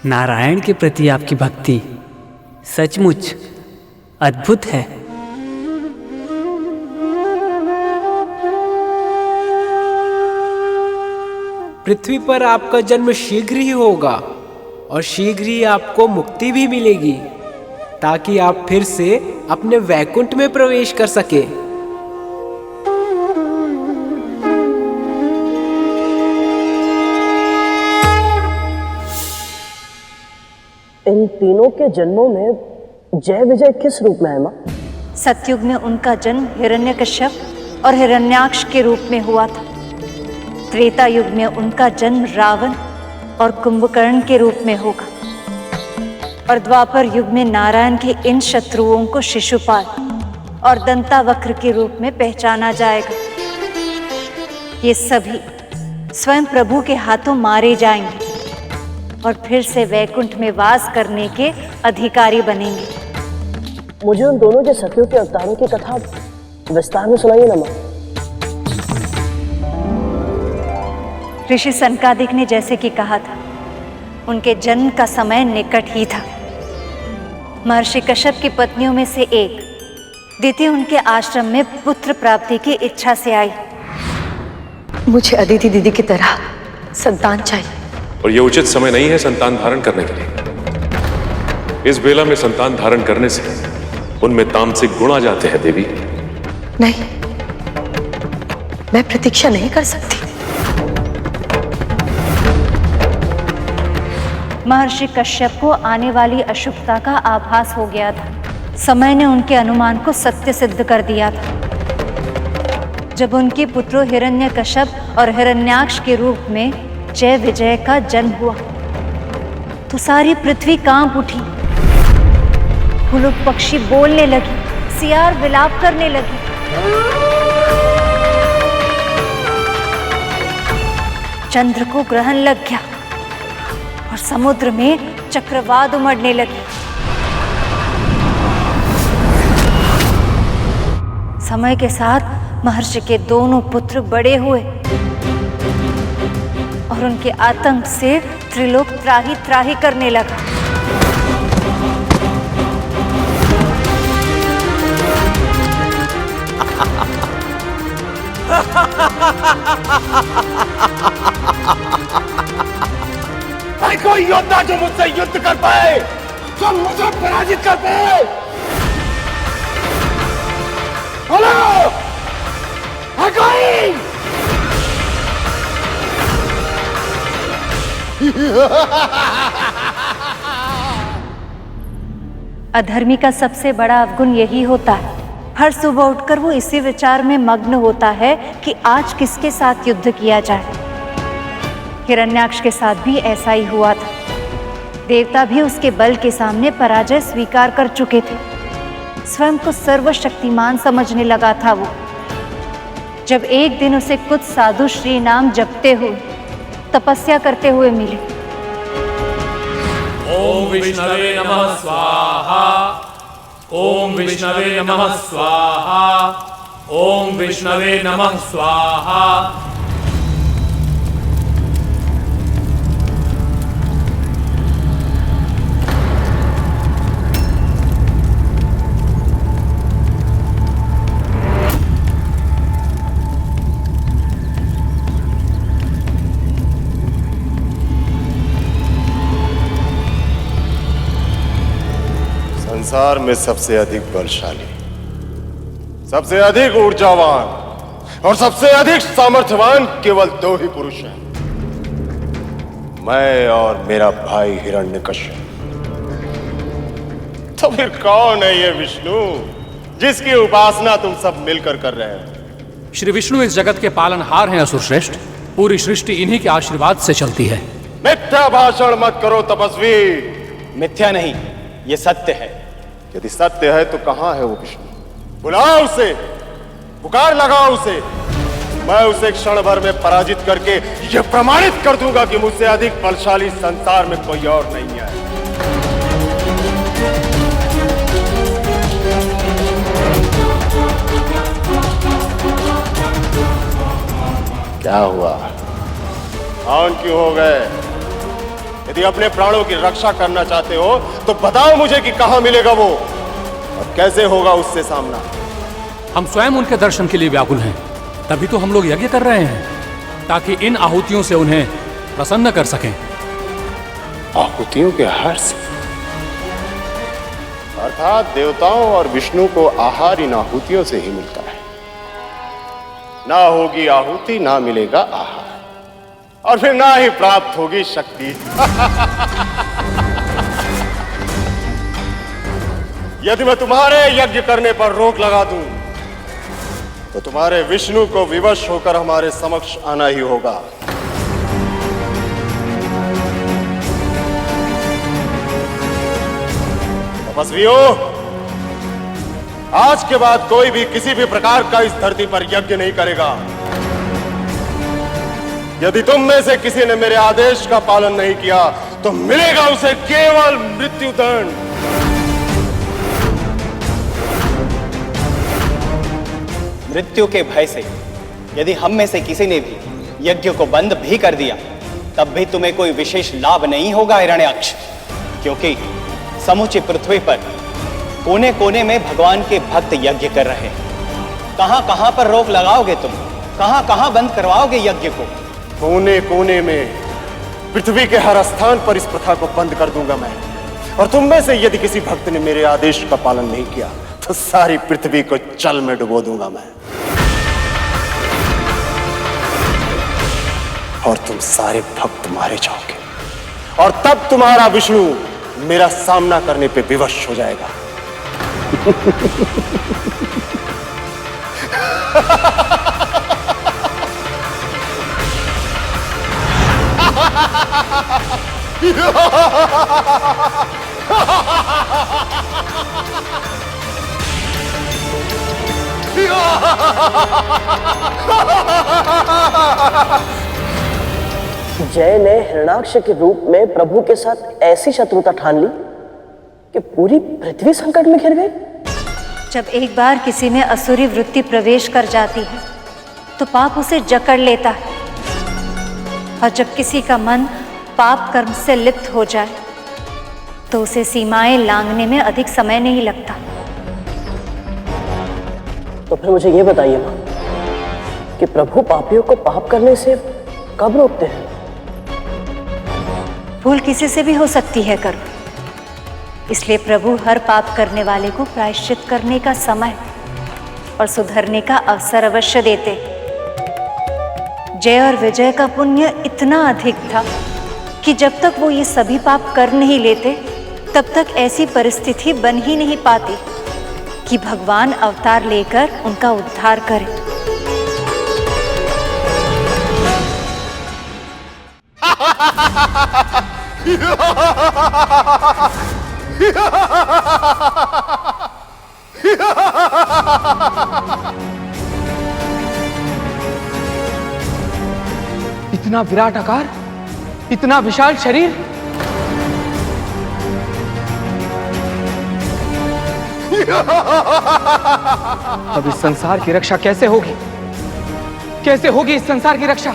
नारायण के प्रति आपकी भक्ति सचमुच अद्भुत है। पृथ्वी पर आपका जन्म शीघ्र ही होगा और शीघ्र ही आपको मुक्ति भी मिलेगी, ताकि आप फिर से अपने वैकुंठ में प्रवेश कर सके। इन तीनों के जन्मों में जय विजय किस रूप में है मां? सतयुग में उनका जन्म हिरण्यकश्यप और हिरण्याक्ष के रूप में हुआ था। त्रेता युग में उनका जन्म रावण और कुंभकर्ण के रूप में होगा। और द्वापर युग में नारायण के इन शत्रुओं को शिशुपाल और दंतावक्र के रूप में पहचाना जाएगा। ये सभी स्वयं प्रभु के हाथों मारे जाएंगे और फिर से वैकुंठ में वास करने के अधिकारी बनेंगे। मुझे उन दोनों के सखियों के अवतारों की कथा विस्तार में सुनाइए ना मां। ऋषि सनकादिक ने जैसे कि कहा था, उनके जन्म का समय निकट ही था। महर्षि कश्यप की पत्नियों में से एक दिति उनके आश्रम में पुत्र प्राप्ति की इच्छा से आई। मुझे अदिति दीदी की तरह संतान चाहिए। और ये उचित समय नहीं है संतान धारण करने के लिए। इस बेला में संतान धारण करने से उनमें तामसिक गुण आ जाते हैं देवी। नहीं, मैं प्रतीक्षा नहीं कर सकती। महर्षि कश्यप को आने वाली अशुभता का आभास हो गया था। समय ने उनके अनुमान को सत्य सिद्ध कर दिया था। जब उनके पुत्रों हिरण्यकश्यप और हिरण्याक्ष के रूप में जय विजय का जन्म हुआ, तो सारी पृथ्वी कांप उठी। फूल पक्षी बोलने लगी, सियार विलाप करने लगी। चंद्र को ग्रहण लग गया और समुद्र में चक्रवात उमड़ने लगी। समय के साथ महर्षि के दोनों पुत्र बड़े हुए और उनके आतंक से त्रिलोक त्राही त्राही करने लगा। है कोई योद्धा जो मुझसे युद्ध कर पाए, जो मुझे पराजित कर पाए? बोलो, है कोई? अधर्मी का सबसे बड़ा अवगुण यही होता है, हर सुबह उठकर वो इसी विचार में मग्न होता है कि आज किसके साथ युद्ध किया जाए। हिरण्याक्ष के साथ भी ऐसा ही हुआ था। देवता भी उसके बल के सामने पराजय स्वीकार कर चुके थे। स्वयं को सर्वशक्तिमान समझने लगा था वो। जब एक दिन उसे कुछ साधु श्री नाम जपते हुए, तपस्या करते हुए मिले। ओम विष्णवे नमः स्वाहा, ओम विष्णवे नमः स्वाहा, ओम विष्णवे नमः स्वाहा। संसार में सबसे अधिक बलशाली, सबसे अधिक ऊर्जावान और सबसे अधिक सामर्थ्यवान केवल दो ही पुरुष हैं, मैं और मेरा भाई हिरण्यकश्यप। तो फिर कौन है ये विष्णु जिसकी उपासना तुम सब मिलकर कर रहे हो? श्री विष्णु इस जगत के पालनहार हैं असुर श्रेष्ठ। पूरी सृष्टि इन्हीं के आशीर्वाद से चलती है। मिथ्या भाषण मत करो तपस्वी। मिथ्या नहीं, ये सत्य है। यदि सत्य है तो कहां है वो विष्णु? बुलाओ उसे, पुकार लगाओ उसे। मैं उसे क्षण भर में पराजित करके यह प्रमाणित कर दूंगा कि मुझसे अधिक बलशाली संसार में कोई और नहीं है। क्या हुआ? ऑन क्यों हो गए? यदि अपने प्राणों की रक्षा करना चाहते हो तो बताओ मुझे कि कहां मिलेगा वो और कैसे होगा उससे सामना। हम स्वयं उनके दर्शन के लिए व्याकुल हैं, तभी तो हम लोग यज्ञ कर रहे हैं, ताकि इन आहुतियों से उन्हें प्रसन्न कर सकें। आहुतियों के हर्ष अर्थात देवताओं और विष्णु को आहार इन आहुतियों से ही मिलता है। ना होगी आहुति, ना मिलेगा आहार, और फिर ना ही प्राप्त होगी शक्ति। यदि मैं तुम्हारे यज्ञ करने पर रोक लगा दूं तो तुम्हारे विष्णु को विवश होकर हमारे समक्ष आना ही होगा। तपस्वियों, आज के बाद कोई भी किसी भी प्रकार का इस धरती पर यज्ञ नहीं करेगा। यदि तुम में से किसी ने मेरे आदेश का पालन नहीं किया तो मिलेगा उसे केवल मृत्युदंड। मृत्यु के भय से यदि हम में से किसी ने भी यज्ञ को बंद भी कर दिया तब भी तुम्हें कोई विशेष लाभ नहीं होगा हिरण्याक्ष, क्योंकि समूची पृथ्वी पर कोने कोने में भगवान के भक्त यज्ञ कर रहे हैं। कहां कहां पर रोक लगाओगे तुम? कहां कहां बंद करवाओगे यज्ञ को? कोने कोने में पृथ्वी के हर स्थान पर इस प्रथा को बंद कर दूंगा मैं। और तुम में से यदि किसी भक्त ने मेरे आदेश का पालन नहीं किया तो सारी पृथ्वी को जल में डुबो दूंगा मैं। और तुम सारे भक्त मारे जाओगे और तब तुम्हारा विष्णु मेरा सामना करने पे विवश हो जाएगा। जय ने हिरण्याक्ष के रूप में प्रभु के साथ ऐसी शत्रुता ठान ली कि पूरी पृथ्वी संकट में घिर गई। जब एक बार किसी में असुरी वृत्ति प्रवेश कर जाती है तो पाप उसे जकड़ लेता है, और जब किसी का मन पाप कर्म से लिप्त हो जाए तो उसे सीमाएं लांघने में अधिक समय नहीं लगता। तो फिर मुझे ये बताइए मां कि प्रभु पापियों को पाप करने से कब रोकते हैं? भूल किसी से भी हो सकती है करुण, इसलिए प्रभु हर पाप करने वाले को प्रायश्चित करने का समय और सुधरने का अवसर अवश्य देते। जय और विजय का पुण्य इतना अधिक था कि जब तक वो ये सभी पाप कर नहीं लेते तब तक ऐसी परिस्थिति बन ही नहीं पाती कि भगवान अवतार लेकर उनका उद्धार करे। इतना विराट आकार, इतना विशाल शरीर, अब इस संसार की रक्षा कैसे होगी? कैसे होगी इस संसार की रक्षा?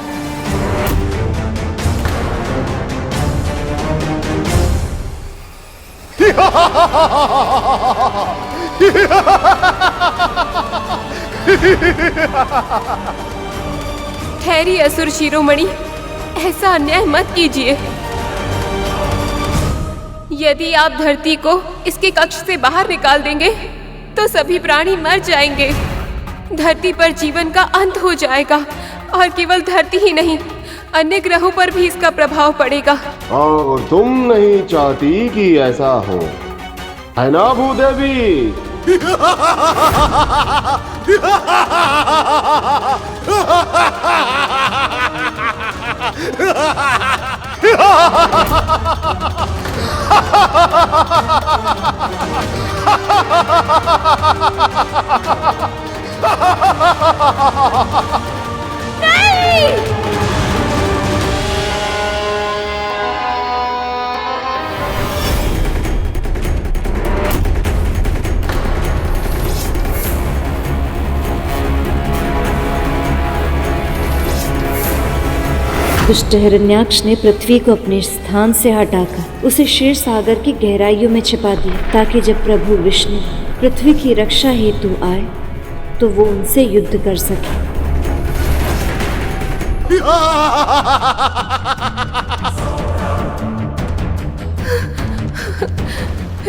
ठहरिए असुर शिरोमणि, ऐसा अन्याय मत कीजिए। यदि आप धरती को इसके कक्ष से बाहर निकाल देंगे तो सभी प्राणी मर जाएंगे। धरती पर जीवन का अंत हो जाएगा और केवल धरती ही नहीं, अन्य ग्रहों पर भी इसका प्रभाव पड़ेगा। और तुम नहीं चाहती कि ऐसा हो, है ना भूदेवी? दुष्ट हिरण्याक्ष ने पृथ्वी को अपने स्थान से हटाकर उसे क्षीर सागर की गहराइयों में छिपा दिया, ताकि जब प्रभु विष्णु पृथ्वी की रक्षा हेतु आए तो वो उनसे युद्ध कर सके।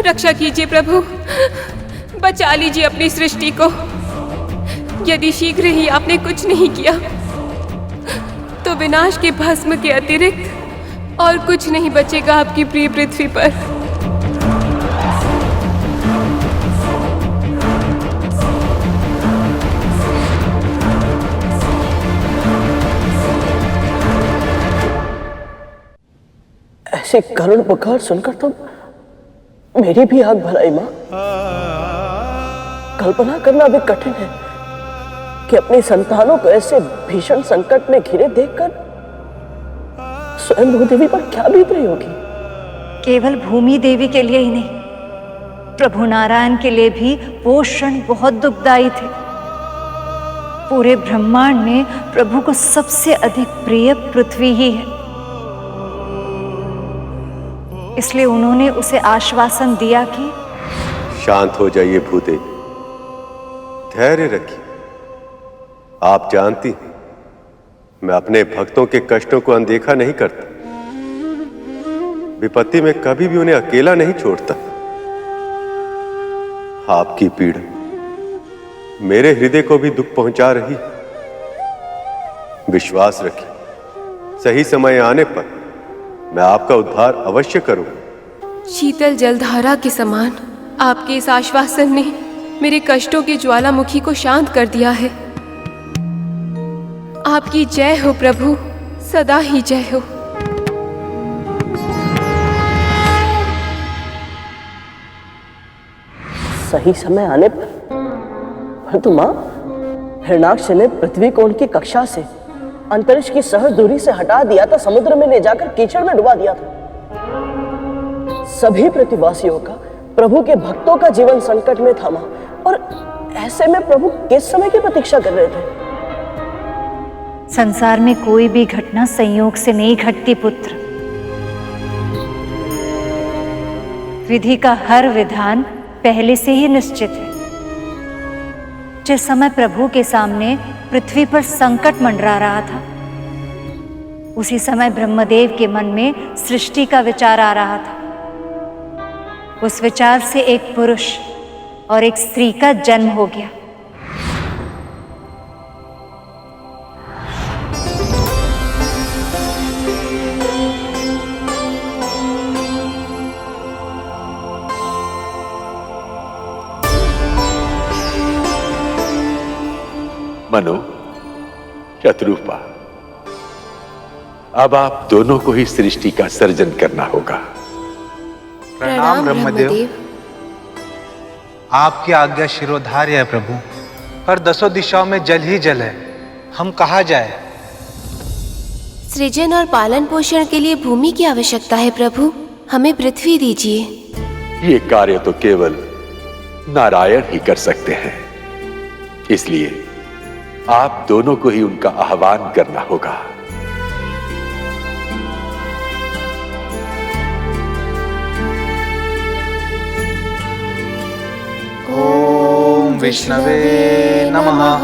रक्षा कीजिए प्रभु, बचा लीजिए अपनी सृष्टि को। यदि शीघ्र ही आपने कुछ नहीं किया तो विनाश के भस्म के अतिरिक्त और कुछ नहीं बचेगा आपकी प्रिय पृथ्वी पर। ऐसी करुण पुकार सुनकर तो मेरी भी आग भर आई मां। कल्पना करना भी कठिन है कि अपनी संतानों को ऐसे भीषण संकट में घिरे देखकर स्वयं भूदेवी पर क्या बीत रही होगी। केवल भूमि देवी के लिए ही नहीं, प्रभु नारायण के लिए भी वो क्षण बहुत दुखदायी थे। पूरे ब्रह्मांड में प्रभु को सबसे अधिक प्रिय पृथ्वी ही है, इसलिए उन्होंने उसे आश्वासन दिया कि शांत हो जाइए भूदेवी, धैर्य रखिए। आप जानती हैं, मैं अपने भक्तों के कष्टों को अनदेखा नहीं करता। विपत्ति में कभी भी उन्हें अकेला नहीं छोड़ता। आपकी पीड़ा मेरे हृदय को भी दुख पहुंचा रही। विश्वास रखिए, सही समय आने पर मैं आपका उद्धार अवश्य करूंगा। शीतल जलधारा के समान आपके इस आश्वासन ने मेरे कष्टों की ज्वालामुखी को शांत कर दिया है। आपकी जय हो प्रभु, सदा ही जय हो। सही समय आने पर, परंतु मां, हिरण्याक्ष ने पृथ्वी को उनकी कक्षा से अंतरिक्ष की सहज दूरी से हटा दिया था, समुद्र में ले जाकर कीचड़ में डुबा दिया था। सभी पृथ्वीवासियों का, प्रभु के भक्तों का जीवन संकट में था मां, और ऐसे में प्रभु किस समय की प्रतीक्षा कर रहे थे? संसार में कोई भी घटना संयोग से नहीं घटती पुत्र। विधि का हर विधान पहले से ही निश्चित है। जिस समय प्रभु के सामने पृथ्वी पर संकट मंडरा रहा था, उसी समय ब्रह्मदेव के मन में सृष्टि का विचार आ रहा था। उस विचार से एक पुरुष और एक स्त्री का जन्म हो गया। मनु, शत्रुपा, अब आप दोनों को ही सृष्टि का सर्जन करना होगा। प्रणाम ब्रह्मदेव। आपकी आज्ञा शिरोधार्य है प्रभु, पर दसों दिशाओं में जल ही जल है, हम कहाँ जाए? सृजन और पालन पोषण के लिए भूमि की आवश्यकता है प्रभु, हमें पृथ्वी दीजिए। ये कार्य तो केवल नारायण ही कर सकते हैं, इसलिए आप दोनों को ही उनका आह्वान करना होगा। ओम विष्णवे नमः।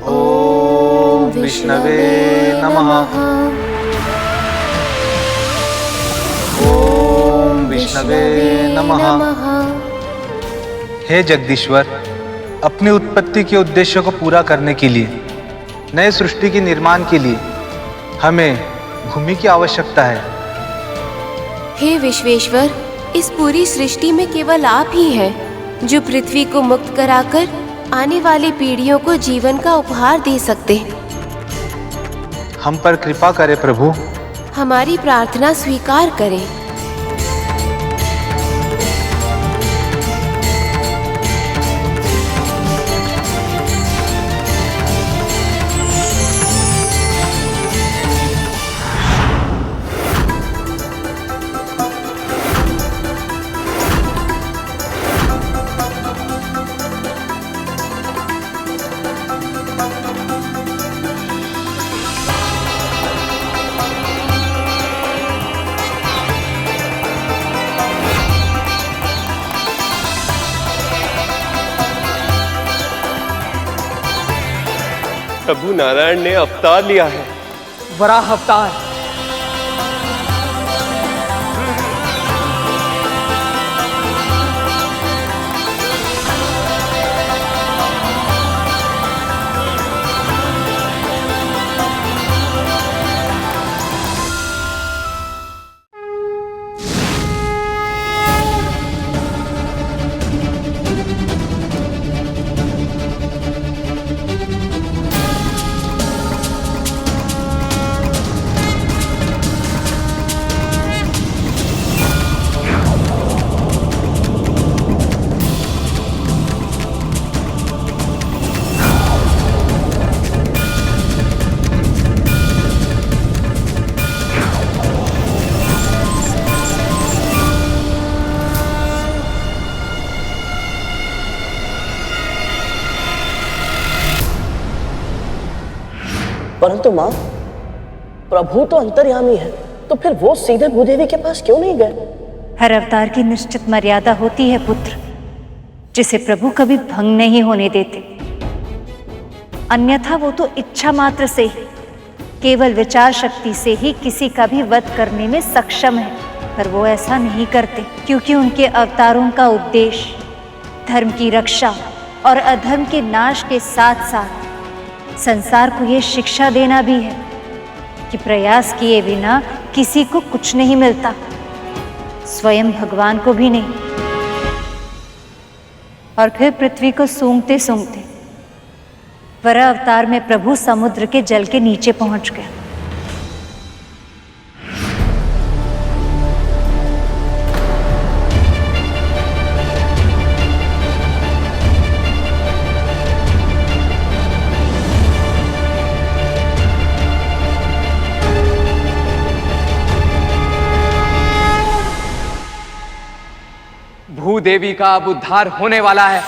ओम विष्णवे नमः। ओम विष्णवे नमः। हे जगदीश्वर, अपनी उत्पत्ति के उद्देश्य को पूरा करने के लिए, नए सृष्टि के निर्माण के लिए हमें भूमि की आवश्यकता है। हे विश्वेश्वर, इस पूरी सृष्टि में केवल आप ही हैं जो पृथ्वी को मुक्त कराकर आने वाली पीढ़ियों को जीवन का उपहार दे सकते हैं। हम पर कृपा करें प्रभु। हमारी प्रार्थना स्वीकार करें। प्रभु नारायण ने अवतार लिया है। वराह अवतार। परंतु माँ, प्रभु तो अंतर्यामी है, तो फिर वो सीधे भूदेवी के पास क्यों नहीं गए? हर अवतार की निश्चित मर्यादा होती है पुत्र, जिसे प्रभु कभी भंग नहीं होने देते। अन्यथा वो तो इच्छा मात्र से ही, केवल विचार शक्ति से ही किसी का भी वध करने में सक्षम है, पर वो ऐसा नहीं करते, क्योंकि उनके अवतारों का उद्देश्य धर्म की रक्षा और अधर्म के नाश के साथ साथ संसार को ये शिक्षा देना भी है कि प्रयास किए बिना किसी को कुछ नहीं मिलता, स्वयं भगवान को भी नहीं। और फिर पृथ्वी को सूंघते सूंघते वराह अवतार में प्रभु समुद्र के जल के नीचे पहुंच गया। भूदेवी का अब उद्धार होने वाला है।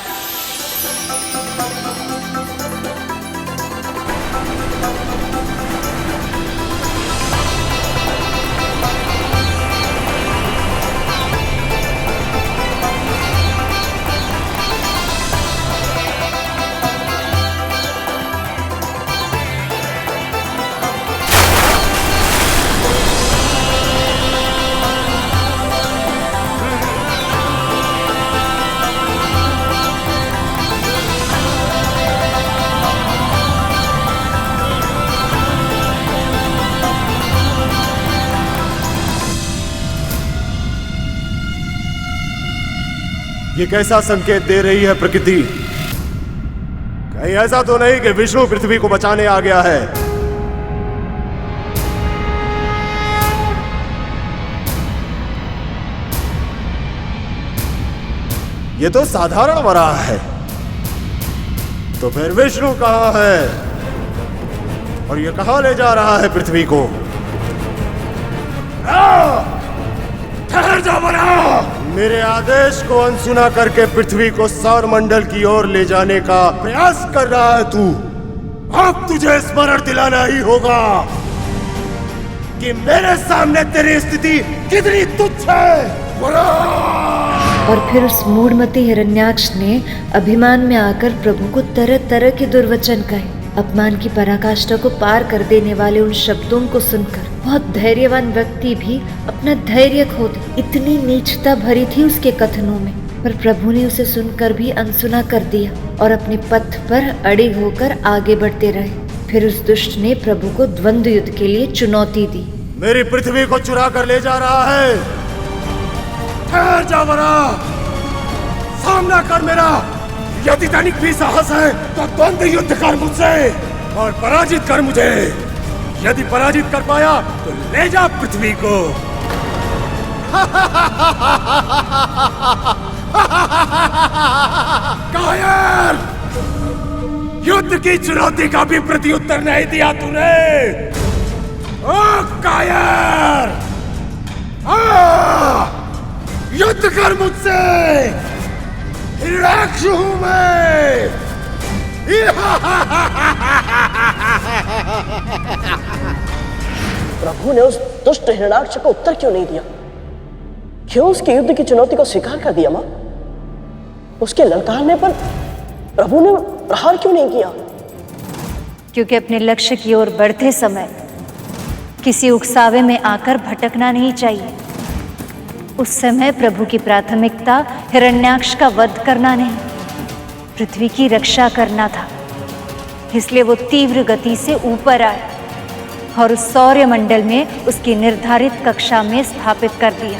ये कैसा संकेत दे रही है प्रकृति? कहीं ऐसा तो नहीं कि विष्णु पृथ्वी को बचाने आ गया है? ये तो साधारण वराह है, तो फिर विष्णु कहां है और ये कहां ले जा रहा है पृथ्वी को? ठहर जा वराह! मेरे आदेश को अनसुना करके पृथ्वी को सौर मंडल की ओर ले जाने का प्रयास कर रहा है तू। अब तुझे स्मरण दिलाना ही होगा कि मेरे सामने तेरी स्थिति कितनी तुच्छ है। और फिर उस मूढ़मती हिरण्याक्ष ने अभिमान में आकर प्रभु को तरह तरह के दुर्वचन कहे। अपमान की पराकाष्ठा को पार कर देने वाले उन शब्दों को सुनकर बहुत धैर्यवान व्यक्ति भी अपना धैर्य खो दे। इतनी नीचता भरी थी उसके कथनों में, पर प्रभु ने उसे सुनकर भी अनसुना कर दिया और अपने पथ पर अड़े होकर आगे बढ़ते रहे। फिर उस दुष्ट ने प्रभु को द्वंद्व युद्ध के लिए चुनौती दी। मेरी पृथ्वी को चुरा कर ले जा रहा है। ठहर जा वराह, सामना कर मेरा। यदि तनिक भी साहस है तो द्वंद्व युद्ध कर मुझसे और पराजित कर मुझे। यदि पराजित कर पाया तो ले जा पृथ्वी को। कायर! युद्ध की चुनौती का भी प्रत्युत्तर नहीं दिया तूने। ओ कायर! युद्ध कर मुझसे। हिरण्याक्ष हूं मैं। प्रभु ने उस दुष्ट हिरण्याक्ष को उत्तर क्यों नहीं दिया? क्यों उसके युद्ध की चुनौती को स्वीकार कर दिया? मां, उसके ललकारने पर प्रभु ने प्रहार क्यों नहीं किया? क्योंकि अपने लक्ष्य की ओर बढ़ते समय किसी उकसावे में आकर भटकना नहीं चाहिए। उस समय प्रभु की प्राथमिकता हिरण्याक्ष का वध करना नहीं, पृथ्वी की रक्षा करना था। इसलिए वो तीव्र गति से ऊपर आए और उस सौर्य मंडल में उसकी निर्धारित कक्षा में स्थापित कर दिया।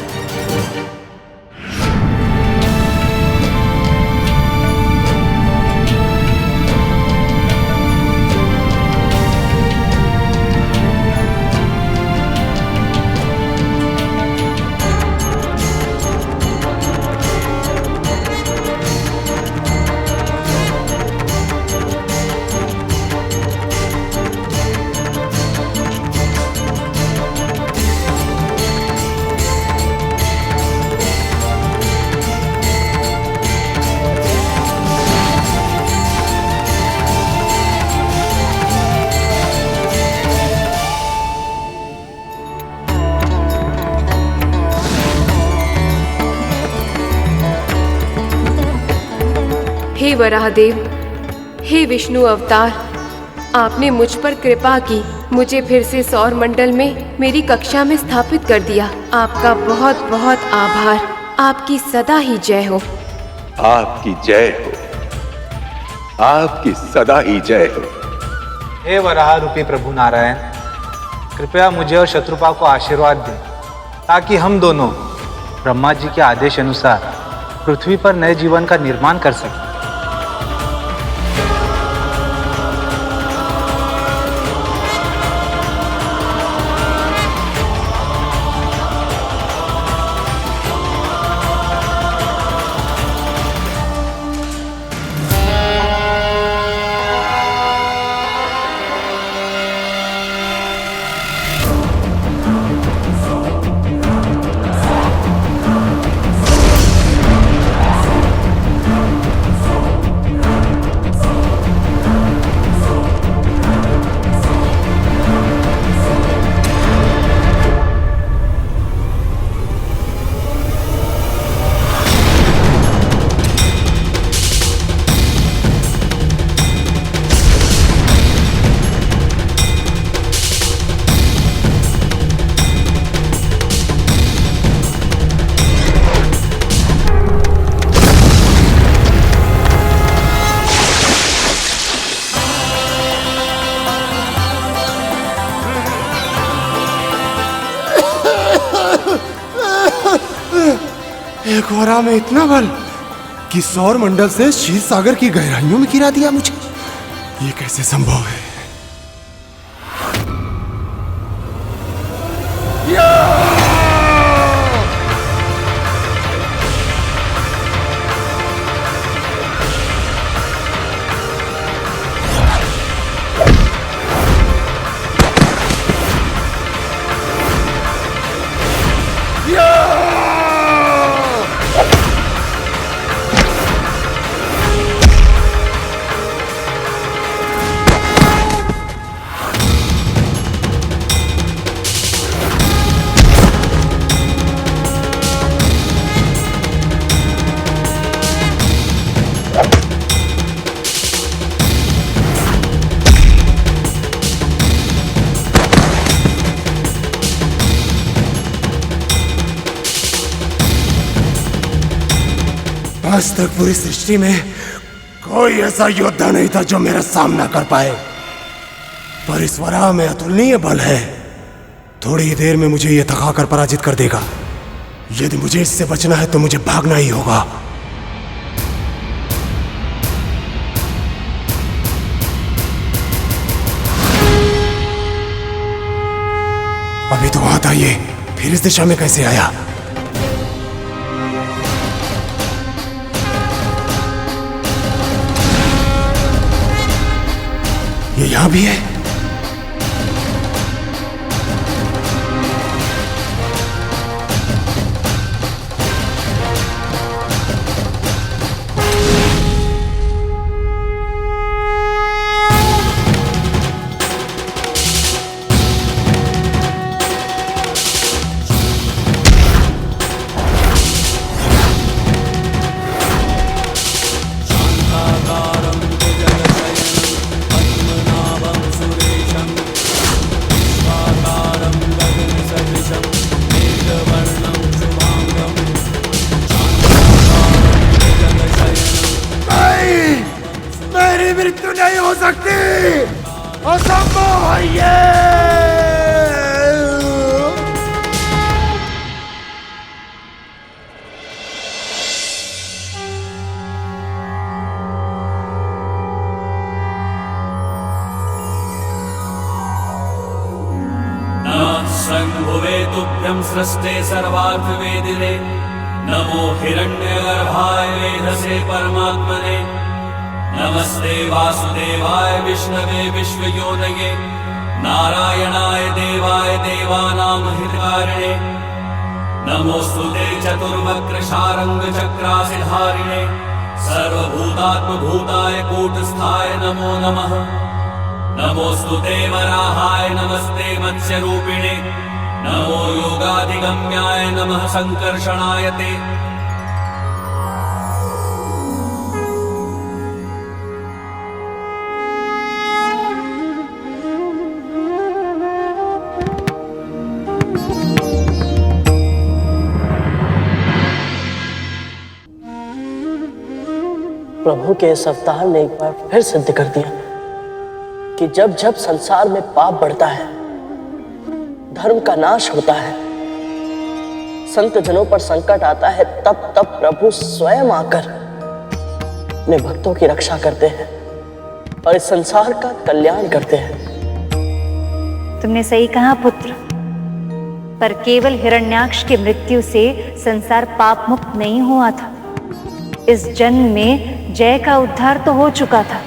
हे वराहदेव, हे विष्णु अवतार, आपने मुझ पर कृपा की, मुझे फिर से सौर मंडल में मेरी कक्षा में स्थापित कर दिया। आपका बहुत बहुत आभार। आपकी सदा ही जय हो। आपकी जय हो, आपकी सदा ही जय हो। हे वराह रूपी प्रभु नारायण, कृपया मुझे और शत्रुपा को आशीर्वाद दें ताकि हम दोनों ब्रह्मा जी के आदेश अनुसार पृथ्वी पर नए जीवन का निर्माण कर सकें। एक वराह में इतना बल, कि सौर मंडल से क्षीर सागर की गहराइयों में गिरा दिया मुझे। ये कैसे संभव है? आज तक पूरी सृष्टि में कोई ऐसा योद्धा नहीं था जो मेरा सामना कर पाए, पर इस वराह में अतुलनीय बल है। थोड़ी ही देर में मुझे यह थकाकर पराजित कर देगा। यदि मुझे इससे बचना है तो मुझे भागना ही होगा। अभी तो वहां था ये, फिर इस दिशा में कैसे आया? ये यहां भी है। मृत्यु नहीं हो सकती, असंभव है ये। संभुवे तुभ्यं सृष्टे सर्वार्थवेदिने, नमो हिरण्यगर्भाय वेधसे परमात्मने, नमस्ते वासुदेवाय विष्णवे विश्वयोनये, नारायणाय देवाय देवानां हितकारिणे, नमोस्तुते चतुर्वक्र शारंग चक्रासिधारिणे, सर्वभूतात्मभूताय कूटस्थाय नमो नमः, नमोस्तुते वराहाय नमस्ते मत्स्यरूपिणे, नमो योगाधिगम्याय नमः संकर्षणाय ते। प्रभु के इस अवतार ने एक बार फिर सिद्ध कर दिया कि जब जब संसार में पाप बढ़ता है, धर्म का नाश होता है, संत जनों पर संकट आता है, तब तब प्रभु स्वयं आकर अपने भक्तों की रक्षा करते हैं और इस संसार का कल्याण करते हैं। तुमने सही कहा पुत्र, पर केवल हिरण्याक्ष की मृत्यु से संसार पाप मुक्त नहीं हुआ था। इस जन्म में जय का उद्धार तो हो चुका था,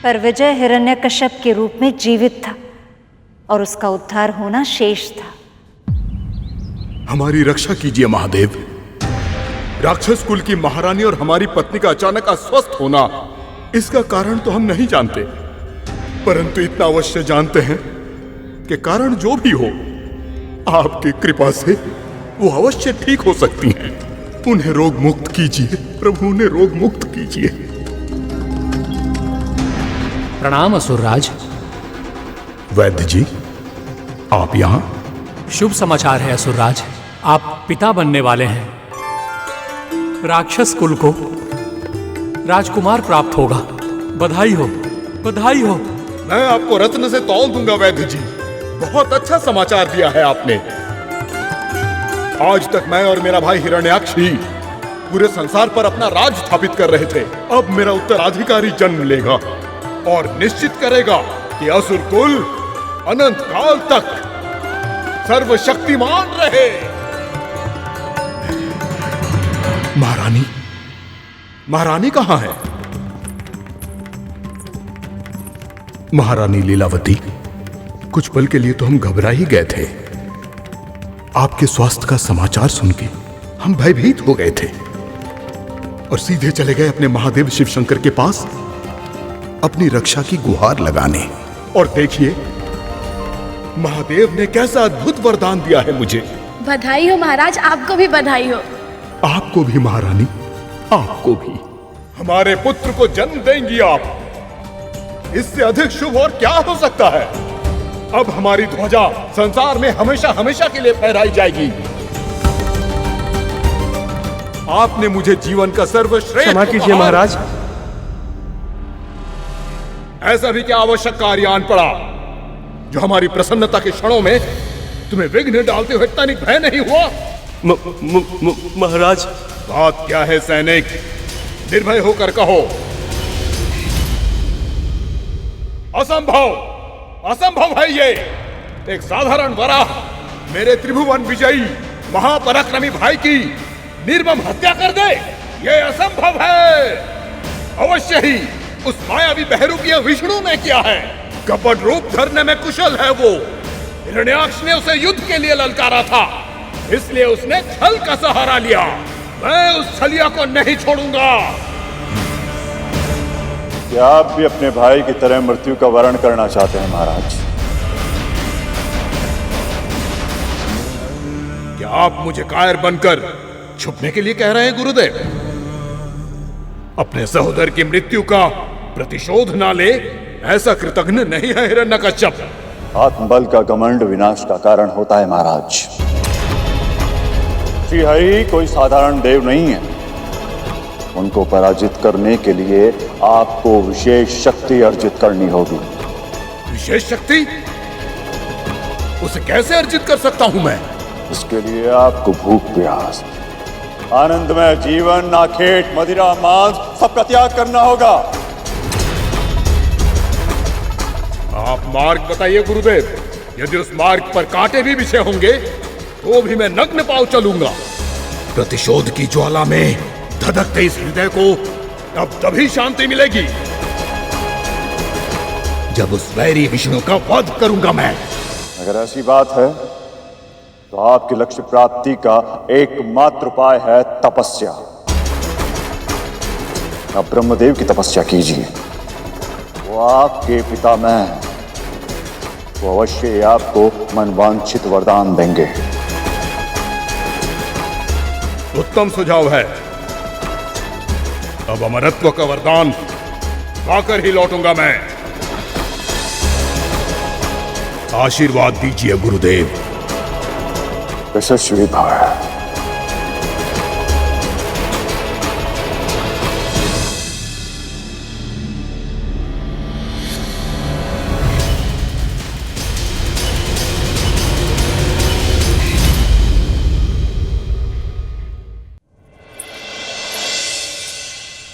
पर विजय हिरण्यकश्यप के रूप में जीवित था और उसका उद्धार होना शेष था। हमारी रक्षा कीजिए महादेव। राक्षस कुल की महारानी और हमारी पत्नी का अचानक अस्वस्थ होना, इसका कारण तो हम नहीं जानते, परंतु इतना अवश्य जानते हैं कि कारण जो भी हो, आपकी कृपा से वो अवश्य ठीक हो सकती हैं। उन्हें रोग मुक्त कीजिए प्रभु, उन्हें रोग मुक्त कीजिए। प्रणाम असुरराज। वैद्य जी, आप यहाँ? शुभ समाचार है असुरराज, आप पिता बनने वाले हैं। राक्षस कुल को राजकुमार प्राप्त होगा। बधाई हो, बधाई हो। मैं आपको रत्न से तौल दूंगा वैद्य जी। बहुत अच्छा समाचार दिया है आपने। आज तक मैं और मेरा भाई हिरण्याक्ष ही पूरे संसार पर अपना राज स्थापित कर रहे थे। अब मेरा उत्तराधिकारी जन्म लेगा और निश्चित करेगा कि असुर कुल अनंत काल तक सर्वशक्तिमान रहे। महारानी, महारानी कहां है? महारानी लीलावती, कुछ पल के लिए तो हम घबरा ही गए थे। आपके स्वास्थ्य का समाचार सुन के हम भयभीत हो गए थे और सीधे चले गए अपने महादेव शिव शंकर के पास अपनी रक्षा की गुहार लगाने। और देखिए महादेव ने कैसा अद्भुत वरदान दिया है मुझे। बधाई हो महाराज, आपको भी बधाई हो। आपको भी महारानी, आपको भी। हमारे पुत्र को जन्म देंगी आप। इससे अधिक शुभ और क्या हो सकता है। अब हमारी ध्वजा संसार में हमेशा हमेशा के लिए फहराई जाएगी। आपने मुझे जीवन का सर्वश्रेष्ठ क्षमा कीजिए महाराज। ऐसा भी क्या आवश्यक कार्य आन पड़ा जो हमारी प्रसन्नता के क्षणों में तुम्हें विघ्न डालते हुए तनिक भय नहीं हुआ? महाराज। बात क्या है सैनिक, निर्भय होकर कहो। असंभव, असंभव है ये। एक साधारण वराह मेरे त्रिभुवन विजयी महापराक्रमी भाई की निर्मम हत्या कर दे, ये असंभव है। अवश्य ही उस मायावी बहरूपीय विष्णु ने किया है। कपट रूप धरने में कुशल है वो। हिरण्याक्ष ने उसे युद्ध के लिए ललकारा था, इसलिए उसने छल का सहारा लिया। मैं उस छलिया को नहीं छोड़ूंगा। क्या आप भी अपने भाई की तरह मृत्यु का वरण करना चाहते हैं महाराज? क्या आप मुझे कायर बनकर छुपने के लिए कह रहे हैं गुरुदेव? अपने सहोदर की मृत्यु का प्रतिशोध ना ले, ऐसा कृतघ्न नहीं है हिरण्यकश्यप। आत्मबल का घमंड विनाश का कारण होता है महाराज। श्री हरि कोई साधारण देव नहीं है। उनको पराजित करने के लिए आपको विशेष शक्ति अर्जित करनी होगी। विशेष शक्ति? उसे कैसे अर्जित कर सकता हूं मैं? इसके लिए आपको भूख प्यास, आनंदमय जीवन, नाखेट, मदिरा, मांस सबका त्याग करना होगा। आप मार्ग बताइए गुरुदेव। यदि उस मार्ग पर कांटे भी बिछे होंगे तो भी मैं नग्न पांव चलूंगा। प्रतिशोध की ज्वाला में धधकते इस हृदय को अब तभी शांति मिलेगी जब उस वैरी विष्णु का वध करूंगा मैं। अगर ऐसी बात है तो आपके लक्ष्य प्राप्ति का एकमात्र उपाय है तपस्या। आप ब्रह्मदेव की तपस्या कीजिए। वो आपके पितामह हैं। वो अवश्य आपको मनवांछित वरदान देंगे। उत्तम सुझाव है। अब अमरत्व का वरदान पाकर ही लौटूंगा मैं। आशीर्वाद दीजिए गुरुदेव। यशस्वी भव।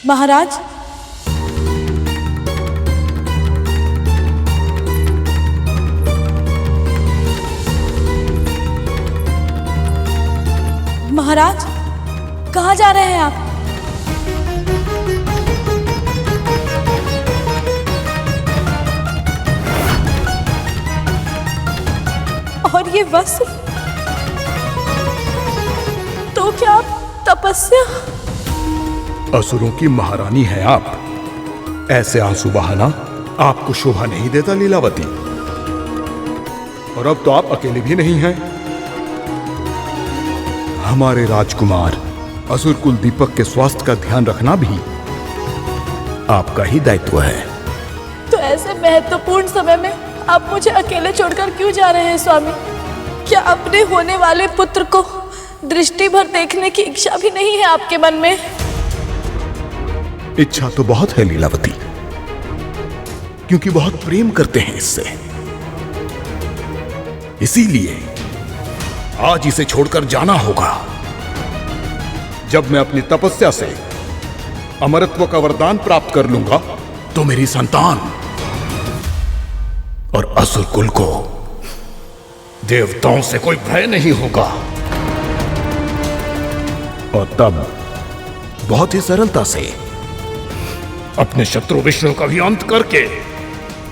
महाराज, महाराज कहाँ जा रहे हैं आप? और ये वस्त्र तो क्या आप तपस्या? असुरों की महारानी है आप। ऐसे आंसू बहाना आपको शोभा नहीं देता लीलावती। और अब तो आप अकेले भी नहीं हैं। हमारे राजकुमार असुर कुल दीपक के स्वास्थ्य का ध्यान रखना भी आपका ही दायित्व है। तो ऐसे महत्वपूर्ण समय में आप मुझे अकेले छोड़कर क्यों जा रहे हैं स्वामी? क्या अपने होने वाले पुत्र को दृष्टि भर देखने की इच्छा भी नहीं है आपके मन में? इच्छा तो बहुत है लीलावती, क्योंकि बहुत प्रेम करते हैं इससे। इसीलिए आज इसे छोड़कर जाना होगा। जब मैं अपनी तपस्या से अमरत्व का वरदान प्राप्त कर लूंगा तो मेरी संतान और असुर कुल को देवताओं से कोई भय नहीं होगा। और तब बहुत ही सरलता से अपने शत्रु विष्णु का भी अंत करके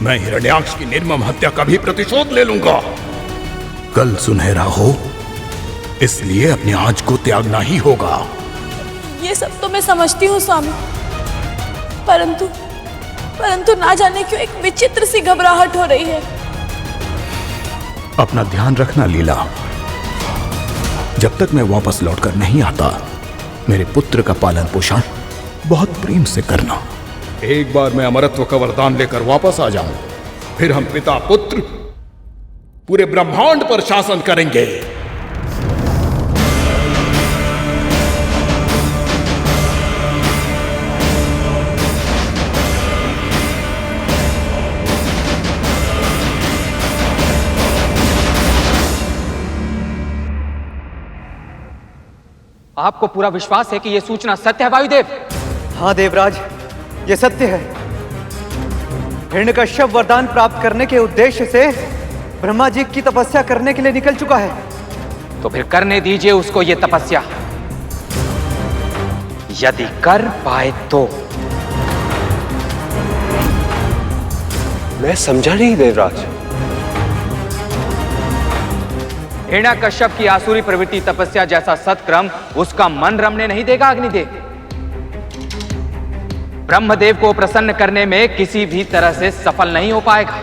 मैं हिरण्याक्ष की निर्मम हत्या का भी प्रतिशोध ले लूंगा। कल सुनहरा हो, इसलिए अपने आज को त्यागना ही होगा। ये सब तो मैं समझती हूँ स्वामी, परंतु ना जाने क्यों एक विचित्र सी घबराहट हो रही है। अपना ध्यान रखना लीला। जब तक मैं वापस लौटकर नहीं आता, मेरे पुत्र का पालन पोषण बहुत प्रेम से करना। एक बार मैं अमरत्व का वरदान लेकर वापस आ जाऊं, फिर हम पिता पुत्र पूरे ब्रह्मांड पर शासन करेंगे। आपको पूरा विश्वास है कि यह सूचना सत्य है वायुदेव? हाँ देवराज, यह सत्य है। हिरण्यकश्यप वरदान प्राप्त करने के उद्देश्य से ब्रह्मा जी की तपस्या करने के लिए निकल चुका है। तो फिर करने दीजिए उसको यह तपस्या, यदि कर पाए तो। मैं समझा नहीं देवराज। हिरण्यकश्यप की आसुरी प्रवृत्ति तपस्या जैसा सत्क्रम उसका मन रमने नहीं देगा अग्निदेव। ब्रह्मदेव को प्रसन्न करने में किसी भी तरह से सफल नहीं हो पाएगा।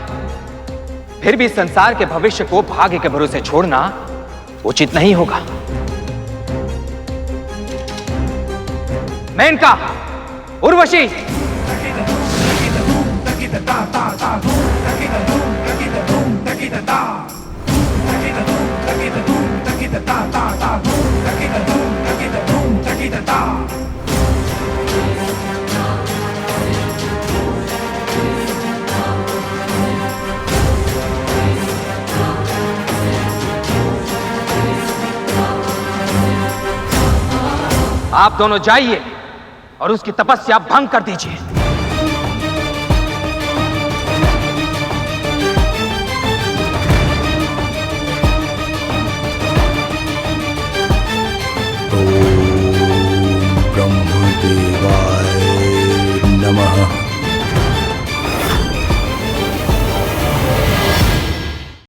फिर भी संसार के भविष्य को भाग्य के भरोसे छोड़ना उचित नहीं होगा। मेनका, उर्वशी, आप दोनों जाइए और उसकी तपस्या भंग कर दीजिए।